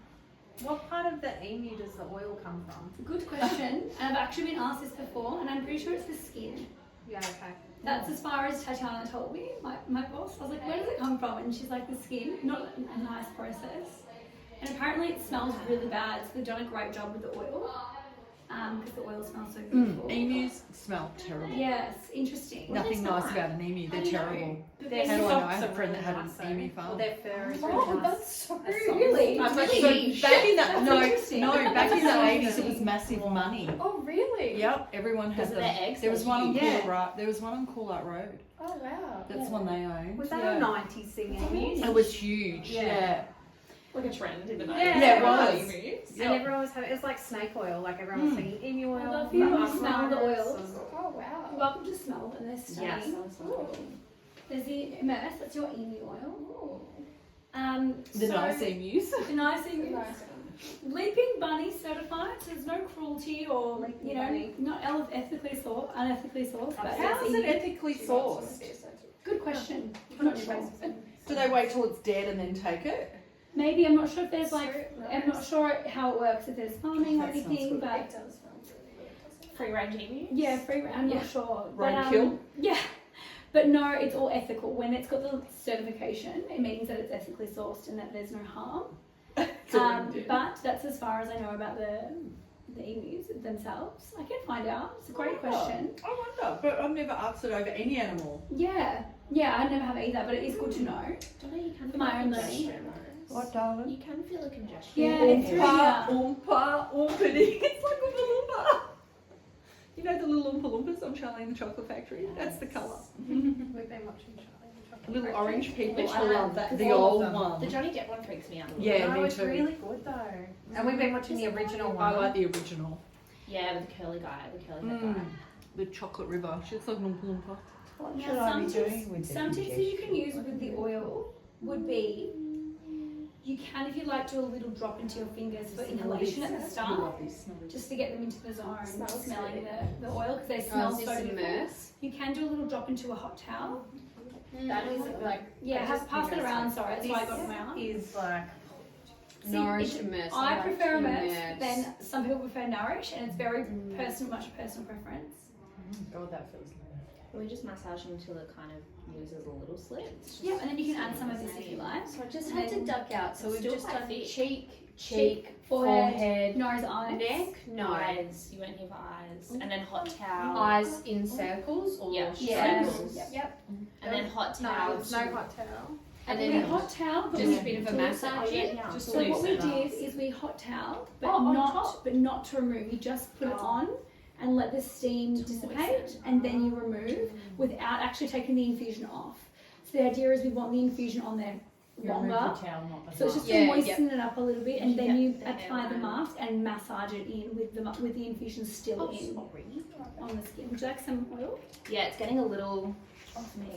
What part of the emu does the oil come from? good question. And I've actually been asked this before, and I'm pretty sure it's the skin. Yeah. Okay. That's as far as Tatiana told me, my boss. I was like, where does it come from? And she's like, the skin. Not a nice process. And apparently it smells really bad, so they've done a great job with the oil. Because the oil smells so beautiful. Emus smell terrible. Yes, interesting. Nothing nice about an emu. They're How do you know? terrible. Their How do I know? I socks had a are friend that really had nice, an emu though. farm. Their fur is Oh, really nice. that's so really. I'm like, So back in the interesting. back in the 80s, it was massive money. Oh, really? Yep, everyone had Was it them. their eggs? There was They one on Yeah. Coolart. There was one on Coolart Road. Oh, wow. That's one they owned. Was that yeah. a 90s thing? Emu? It was huge. Yeah. Yeah. Like a trend in the Yeah, Yeah, it was. movies. And everyone was having, it was like snake oil, like everyone was singing emu oil. I love you. for Smell the arthritis oils. and- Oh, wow. You're welcome to smell them. They're Yes. stunning. There's the immerse. That's your emu oil. The so- nice emus. The nice emu. Leaping Bunny certified, so there's no cruelty or Leaping you know Bunny. not ethically sourced, unethically sourced. But How is it's it ethically sourced? good question. I'm not sure. Do they wait till it's dead and then take it? Maybe I'm not sure if there's like I'm not sure how it works if there's farming or That sounds anything, good. but Free range emu. yeah, free. I'm Yeah. not sure. Road But, kill? Yeah, But no, it's all ethical. When it's got the certification, it means that it's ethically sourced and that there's no harm. But that's as far as I know about the emus themselves. I can find out. It's a great question. I wonder, but I've never asked it over any animal. Yeah, I never have either, but it is good to know. Don't know, you can For feel my a own congestion. What, darling? You can feel a congestion. Yeah, it's really Oompa, oompity. It's like Oompa Loompa. You know the little Oompa Loompas on Charlie and the Chocolate Factory? That's the colour. We've been watching Charlie and the Chocolate Little Factory. orange people. Which I one? love that. The All of old them. one. The Johnny Depp one freaks me out. a little Yeah, bit. No, me it's too. really good though. And we've been watching the original I one. like the original. Yeah, with the curly guy, the curly head guy. The chocolate river. She's like an Oompa Loompa. What Now, should I some be tips- doing with the Some tips that you can use with the oil would be, you can, if you like, do a little drop into your fingers for inhalation at the start, just to get them into the zone, smelling the oil, because they smell is so this different. immerse? You can do a little drop into a hot towel. That is like, Yeah, pass it around, sorry, that's why I got them out. is like, See, Nourish, it's- immerse. I like prefer immerse, immerse. then some people prefer nourish, and it's very personal, much personal preference. God, that feels nice. We just massage until it kind of loses a little slits. Yeah, and then you can add some of this if you like. So I just had to duck out. So we've Still just quite done thick. cheek, Forehead, forehead, nose, eyes. neck, no. Eyes, you went here for eyes, and then hot towel. Eyes in circles or Yeah. Yeah. circles? Yep. And then hot no, towel. it's no hot towel. And And then then hot towel, but just we- a bit of a to- massage. Yeah. Just So what we loosen did up. is we hot towel, but Oh, on not top. but not to remove. You just put it on and let the steam To dissipate, moisten. and then you remove without actually taking the infusion off. So the idea is we want the infusion on there longer. So it's just Yeah, to moisten it up a little bit, and You then you get the apply the hair mask and massage it in with the infusion still Oh, in sorry. on the skin. Would you like some oil? Yeah, it's getting a little off me.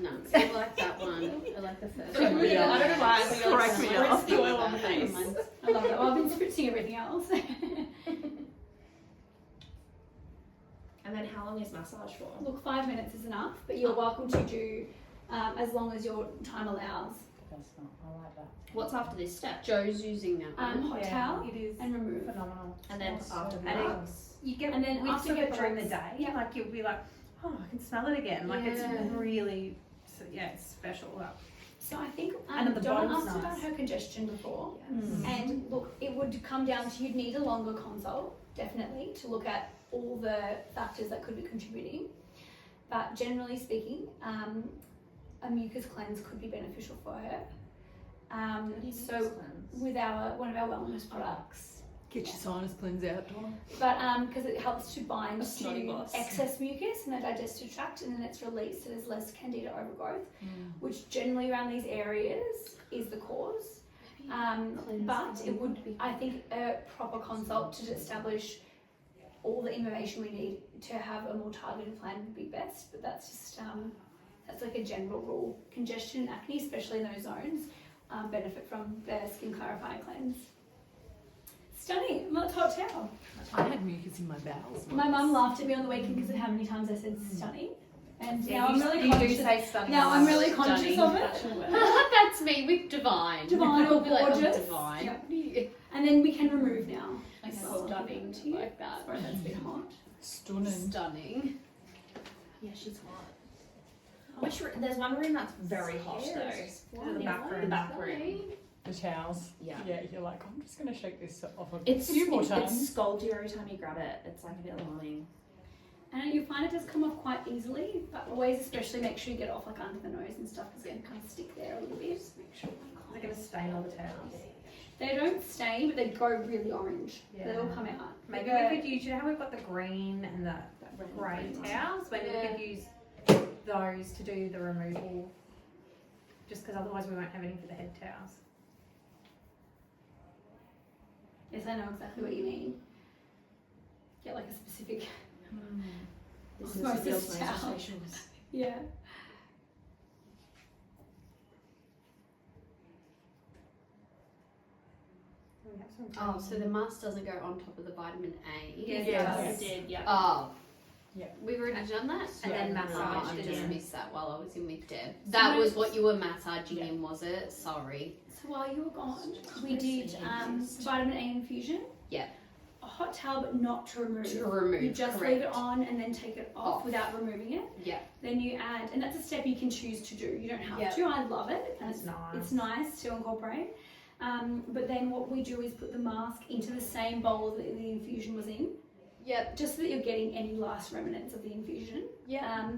No, I like that one. I like the first Crack one. me up. I don't know why. I feel Crack me up. the oil on the face. I love that. Well, I've been spritzing everything else. And then how long is massage for? Look, 5 minutes is enough, but you're welcome to do as long as your time allows. I like that. What's after this step? Joe's using that one. Hot towel It is and remove. phenomenal. And then after And that? you get And then whiffs after of you it get during the breaks. day. Yeah. Like you'll be like, oh, I can smell it again. Like it's Yeah. really, it's special. So I think And at the Donna bottom's asked about nice. her congestion before, Mm. and look, it would come down to you'd need a longer consult, definitely, to look at all the factors that could be contributing. But generally speaking, a mucus cleanse could be beneficial for her. So with one of our wellness products. Get your sinus cleanse out, Donna. But because it helps to bind A snotty to boss. excess mucus in the digestive tract, and then it's released, so there's less candida overgrowth, which generally around these areas is the cause. But it would, I think, a proper consult to establish all the information we need to have a more targeted plan would be best. But that's just that's like a general rule. Congestion and acne, especially in those zones, benefit from the skin clarifying cleanse. Stunning. Well, it's hot towel. I had mucus in my bowels. My mum laughed at me on the weekend because of how many times I said stunning, and Yeah, now I'm really you do conscious. say stunning. Now I'm really conscious Stunning. of it. That's me with divine. Divine or I'll be like, oh, gorgeous. divine. Yep. And then we can remove now. Like Oh, stunning, to you. like that. Sorry, that's a bit hot. Stunning. Stunning. Yeah, she's hot. There's one room that's very hot though. The back room. The back room. The towels. Yeah. Yeah, you're like, I'm just going to shake this off a It's few more it's times. scaldy every time you grab it. It's like a bit alarming. And you find it does come off quite easily, but always especially make sure you get it off like under the nose and stuff because it can kind of stick there a little bit. Make sure. They're going to stain all the towels. They don't stain, but they go really orange. Yeah. They all come out. Maybe Like we could use, you know how we've got the green and the grey towels? Maybe we could use those to do the removal. Just because otherwise we won't have any for the head towels. Yes, I know exactly what you mean. Get like a specific. This Osmosis is the towel. osmosis. Yeah. We have some Oh, so the mask doesn't go on top of the vitamin A? Yes, Yes. it It does. did, yeah. Oh. Yeah. We've already done that? And then Yeah. massage I it just in. missed that while I was in with Deb. That no- was what you were massaging in, was it? Sorry. So while you were gone, we did vitamin A infusion. Yeah. Oh, hot towel, but not to remove. To remove, You just correct. leave it on and then take it off Off. without removing it. Yeah. Then you add, and that's a step you can choose to do. You don't have Yeah. to. I love it. And That's nice. It's nice to incorporate. But then what we do is put the mask into the same bowl that the infusion was in, Yep. just so that you're getting any last remnants of the infusion. Yeah.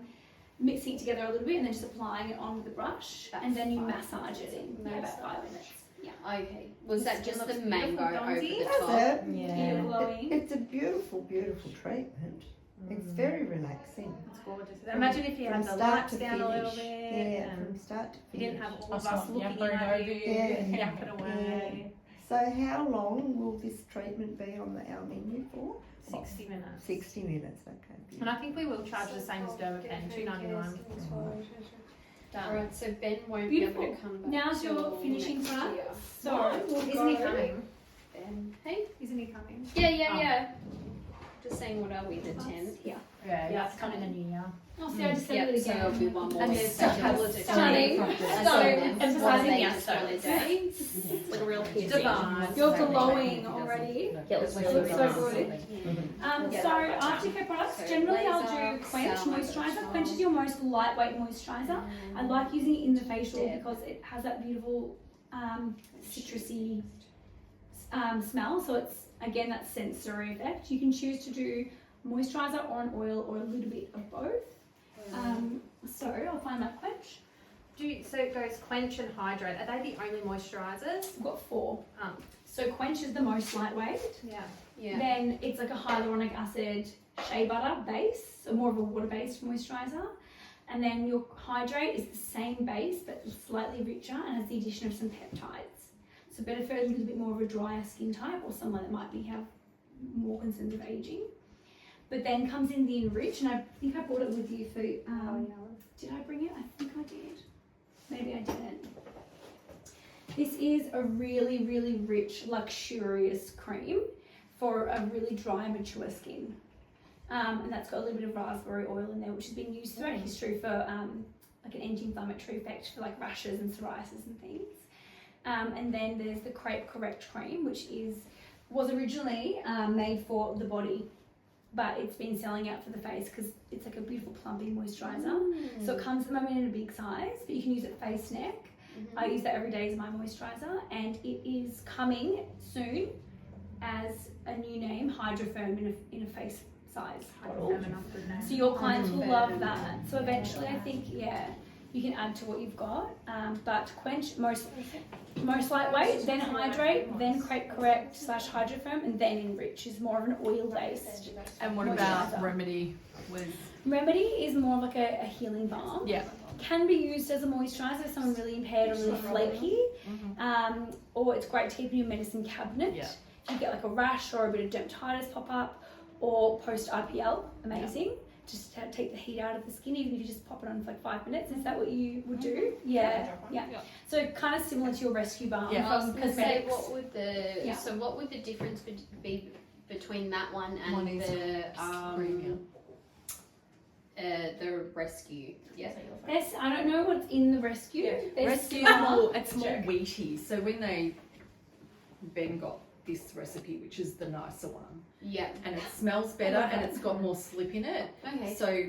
Mixing it together a little bit and then just applying it on with the brush, About and then you 5 massage it in about 5 minutes. Yeah. Okay. Was that just the looks mango beautiful, over Donzi. the That's top? it. You're glowing. It's a beautiful, beautiful treatment. It's very relaxing. It's gorgeous. Imagine if you From had the start lights to down a little finish. bit Yeah, and from start to you finish. didn't have all I of saw us looking yapping at over you you. and Yeah. yapping away. So how long will this treatment be on our menu for? 60 minutes. 60 minutes, okay. And I think we will charge the same as Dermapen, $2.99. Alright, so Ben won't Beautiful. be able to come back. Now's your till finishing next part. year. So we'll Isn't he go- coming? Ben. Isn't he coming? Yeah. Oh. Just saying, what are we, the 10th? Yeah. Yeah, it's coming in the new year. Oh, see, I just said Yep, it so again. it'll be one more And week. there's So tablets just- Stunning. Stunning. Stunning. Emphasizing the Australia Day. Like a real piercing. Divine. You're glowing already. Yeah, it looks It looks so good. Yeah. So aftercare products, So generally I'll laser, do Quench salmon, moisturizer. charm. Quench is your most lightweight moisturizer. I like using it in the facial Deb. because it has that beautiful citrusy smell. So it's, again, that sensory effect. You can choose to do moisturizer or an oil or a little bit of both. So I'll find my Quench. So it goes Quench and Hydrate. Are they the only moisturisers? I've got 4. Um. So Quench is the most lightweight. Yeah. Yeah. Then it's like a hyaluronic acid shea butter base, so more of a water-based moisturizer. And then your Hydrate is the same base but slightly richer and has the addition of some peptides. So better for a little bit more of a drier skin type or someone that might have more concerns of aging. But then comes in the Enrich, and I think I brought it with you for. Did I bring it? I think I did. Maybe I didn't. This is a really, really rich, luxurious cream for a really dry, mature skin. And that's got a little bit of raspberry oil in there, which has been used throughout history for like an anti-inflammatory effect for like rashes and psoriasis and things. And then there's the Crepe Correct cream, which was originally made for the body, but it's been selling out for the face because it's like a beautiful plumping moisturizer. So it comes at the moment in a big size, but you can use it face, neck. I use that every day as my moisturizer, and it is coming soon as a new name, Hydrofirm in a face size bottle. So your clients will love that. So eventually, I think, you can add to what you've got. But Quench, most lightweight, then Hydrate, then Crepe Correct / Hydrofirm, and then Enrich is more of an oil-based. And what about moisturizer. Remedy with? Remedy is more like a healing balm. Yeah. Can be used as a moisturiser if someone's really impaired or really flaky. Or it's great to keep in your medicine cabinet. Yeah. If you get like a rash or a bit of dermatitis pop up, or post IPL, amazing. Just to take the heat out of the skin, even if you just pop it on for like 5 minutes. Is that what you would do? Yeah. So kind of similar to your rescue balm Yeah. I was from going to say, cosmetics. what would the difference be between that one and One is premium. the rescue? Yeah. There's, I don't know what's in the rescue. There's Rescue, similar- it's more wheaty. So when Ben got this recipe, which is the nicer one, Yeah. and it smells better and it's got more slip in it. Okay. So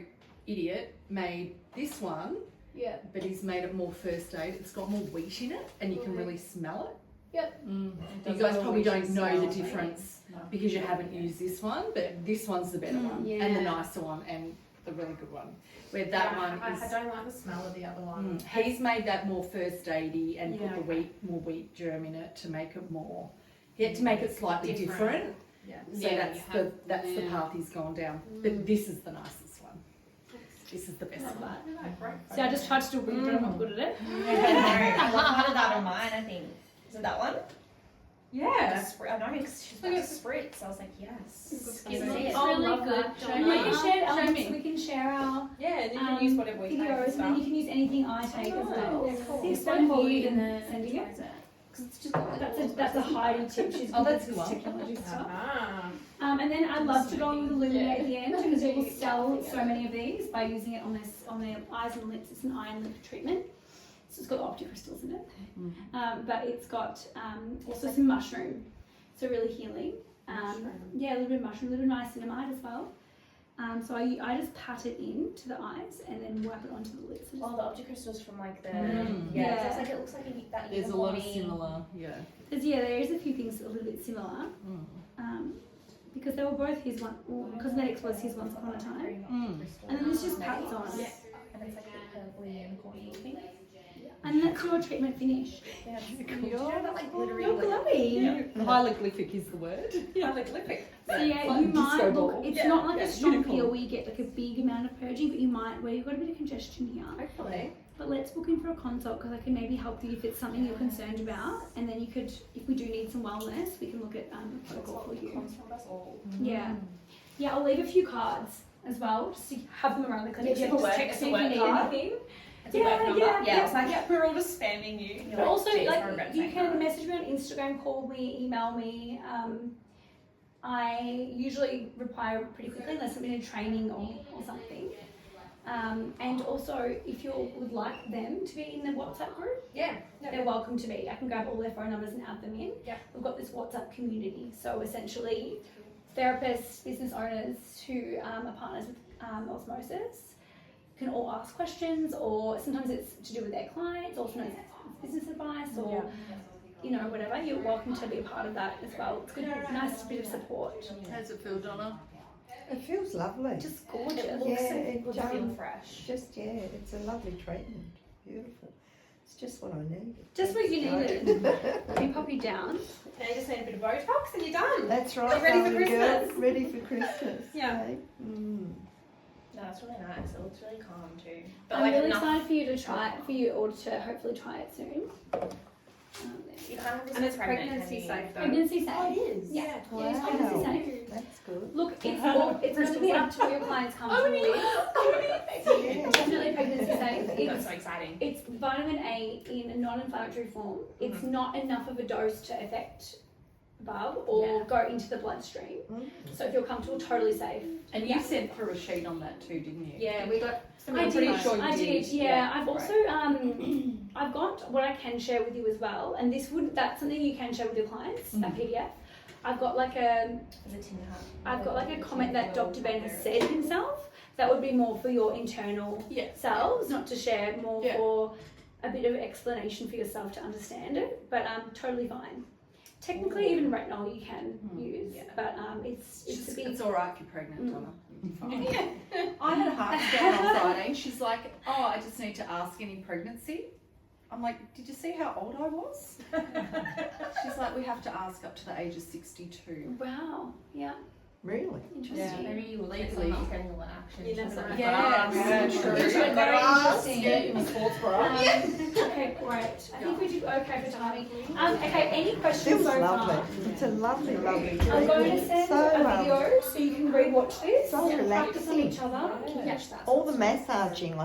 Idiot made this one, Yeah. but he's made it more first aid. It's got more wheat in it, and you can really smell it. Yep. You guys probably don't know the difference because you haven't used this one, but this one's the better one and the Yeah. nicer one and the really good one. Where that one I is. don't like the smell of the other one. He's made that more first aidy and Yeah. put the more wheat germ in it to make it more. He had to make it slightly different. Yeah. So Yeah, that's the path he's gone down. But this is the nicest one. This is the best Love one. that. See, I just tried to do a wig, but I'm not good at it. I love part of that on mine, I think. Is it that one? Yeah. I know, because she's got a spritz. I was like, yes. It's That's really it. love good. that. Show We me. can share Show elements, me. we can share our Yeah, and you can use whatever we take and videos, and then stuff. you can use anything I take as well. Yeah, cool. It's better for you than sending it. That's a Heidi tip. She's Oh, good that's with good one. technology stuff. Ah. And then I love to go with Illuminate at the end because you will sell so many of these by using it on their eyes and lips. It's an eye and lip treatment. So it's got opticrystals in it. But it's got also some mushroom. So really healing. Yeah, a little bit of mushroom, a little bit of niacinamide as well. So I just pat it in to the eyes and then wipe it onto the lips. Well, the Opticrystals from like the Yeah. so it's like it looks like that. There's a lot of uniformy- similar, yeah. There is a few things a little bit similar. Because they were both his one. Cosmetics was his once upon a time, and then there's just pats on. Yeah. And it's like a purpley and corny thing. And that's your treatment finished. Yeah, it's cool. You know that like glittery. You're glowing. Hieroglyphic is the word. Hieroglyphic. So yeah, Like you disco might ball. look. It's Yeah, not like yeah, a strong unicorn. peel where you get like a big amount of purging, but you might where you've got a bit of congestion here. Hopefully. But let's book in for a consult because I can maybe help you if it's something you're concerned about, and then you could, if we do need some wellness, we can look at a protocol for you. Yeah, yeah. I'll leave a few cards as well, just to have them around the clinic. Yeah, You can just just text text me me if if you you need need anything. anything. It's a work number. Yeah. It's like, we're all just spamming you. But also, Jeez, like, I regret you saying can that. message me on Instagram, call me, email me. I usually reply pretty quickly unless I'm in a training or something. And also, if you would like them to be in the WhatsApp group, they're welcome to be. I can grab all their phone numbers and add them in. Yeah. We've got this WhatsApp community. So essentially, therapists, business owners who are partners with Osmosis can all ask questions, or sometimes it's to do with their clients, or sometimes it's business advice, or whatever. You're welcome to be a part of that as well. It's good, nice bit of support. How's it feel, Donna? It feels lovely. Just gorgeous. It looks Yeah, and it would does. feel fresh. Just, it's a lovely treatment. Beautiful. It's just what I needed. Just what you Thanks, needed. guys. Let me pop you down. Now you just need a bit of Botox and you're done. That's right, Get ready for darling girl. Christmas. Ready for Christmas. Yeah. eh? No, it's really nice. It looks really calm too. But I'm like really enough, excited for you to try it, for you all to hopefully try it soon. you can't have this And it's pregnant, pregnancy can you? safe though. Pregnancy safe. Oh, it is? Yeah. Wow. Yeah, it's pregnancy safe. That's good. Look, it's completely up to what your clients comfortable with. Definitely pregnancy safe. That's It's, so exciting. it's vitamin A in a non-inflammatory form. It's not enough of a dose to affect bulb or go into the bloodstream. So if you're comfortable, totally safe. And you sent through a sheet on that too, didn't you? Yeah, we got some I pretty did. sure you I did. did. Yeah. I've also I've got what I can share with you as well, and that's something you can share with your clients. That PDF. I've got like I've got like a comment that Dr. Ben has said himself. That would be more for your internal selves, not to share, more for a bit of explanation for yourself to understand it. But totally fine. Technically, even retinol you can use, but it's a big. It's all right if you're pregnant, Donna. You'll be fine. I had a heart scan on Friday. She's like, "Oh, I just need to ask any pregnancy." I'm like, "Did you see how old I was?" She's like, "We have to ask up to the age of 62." Wow. Yeah. Really? Interesting. Maybe you look at Legally. someone getting a action. You just never like, know. Yeah, true. Very interesting. in a sports bra. Okay, great. I think we did okay for timing. Okay, any questions Feels so lovely. far? It's a lovely, lovely I'm treatment. going to send so, a video so you can re-watch this so and practice on relaxing. each other. catch that. all the massaging,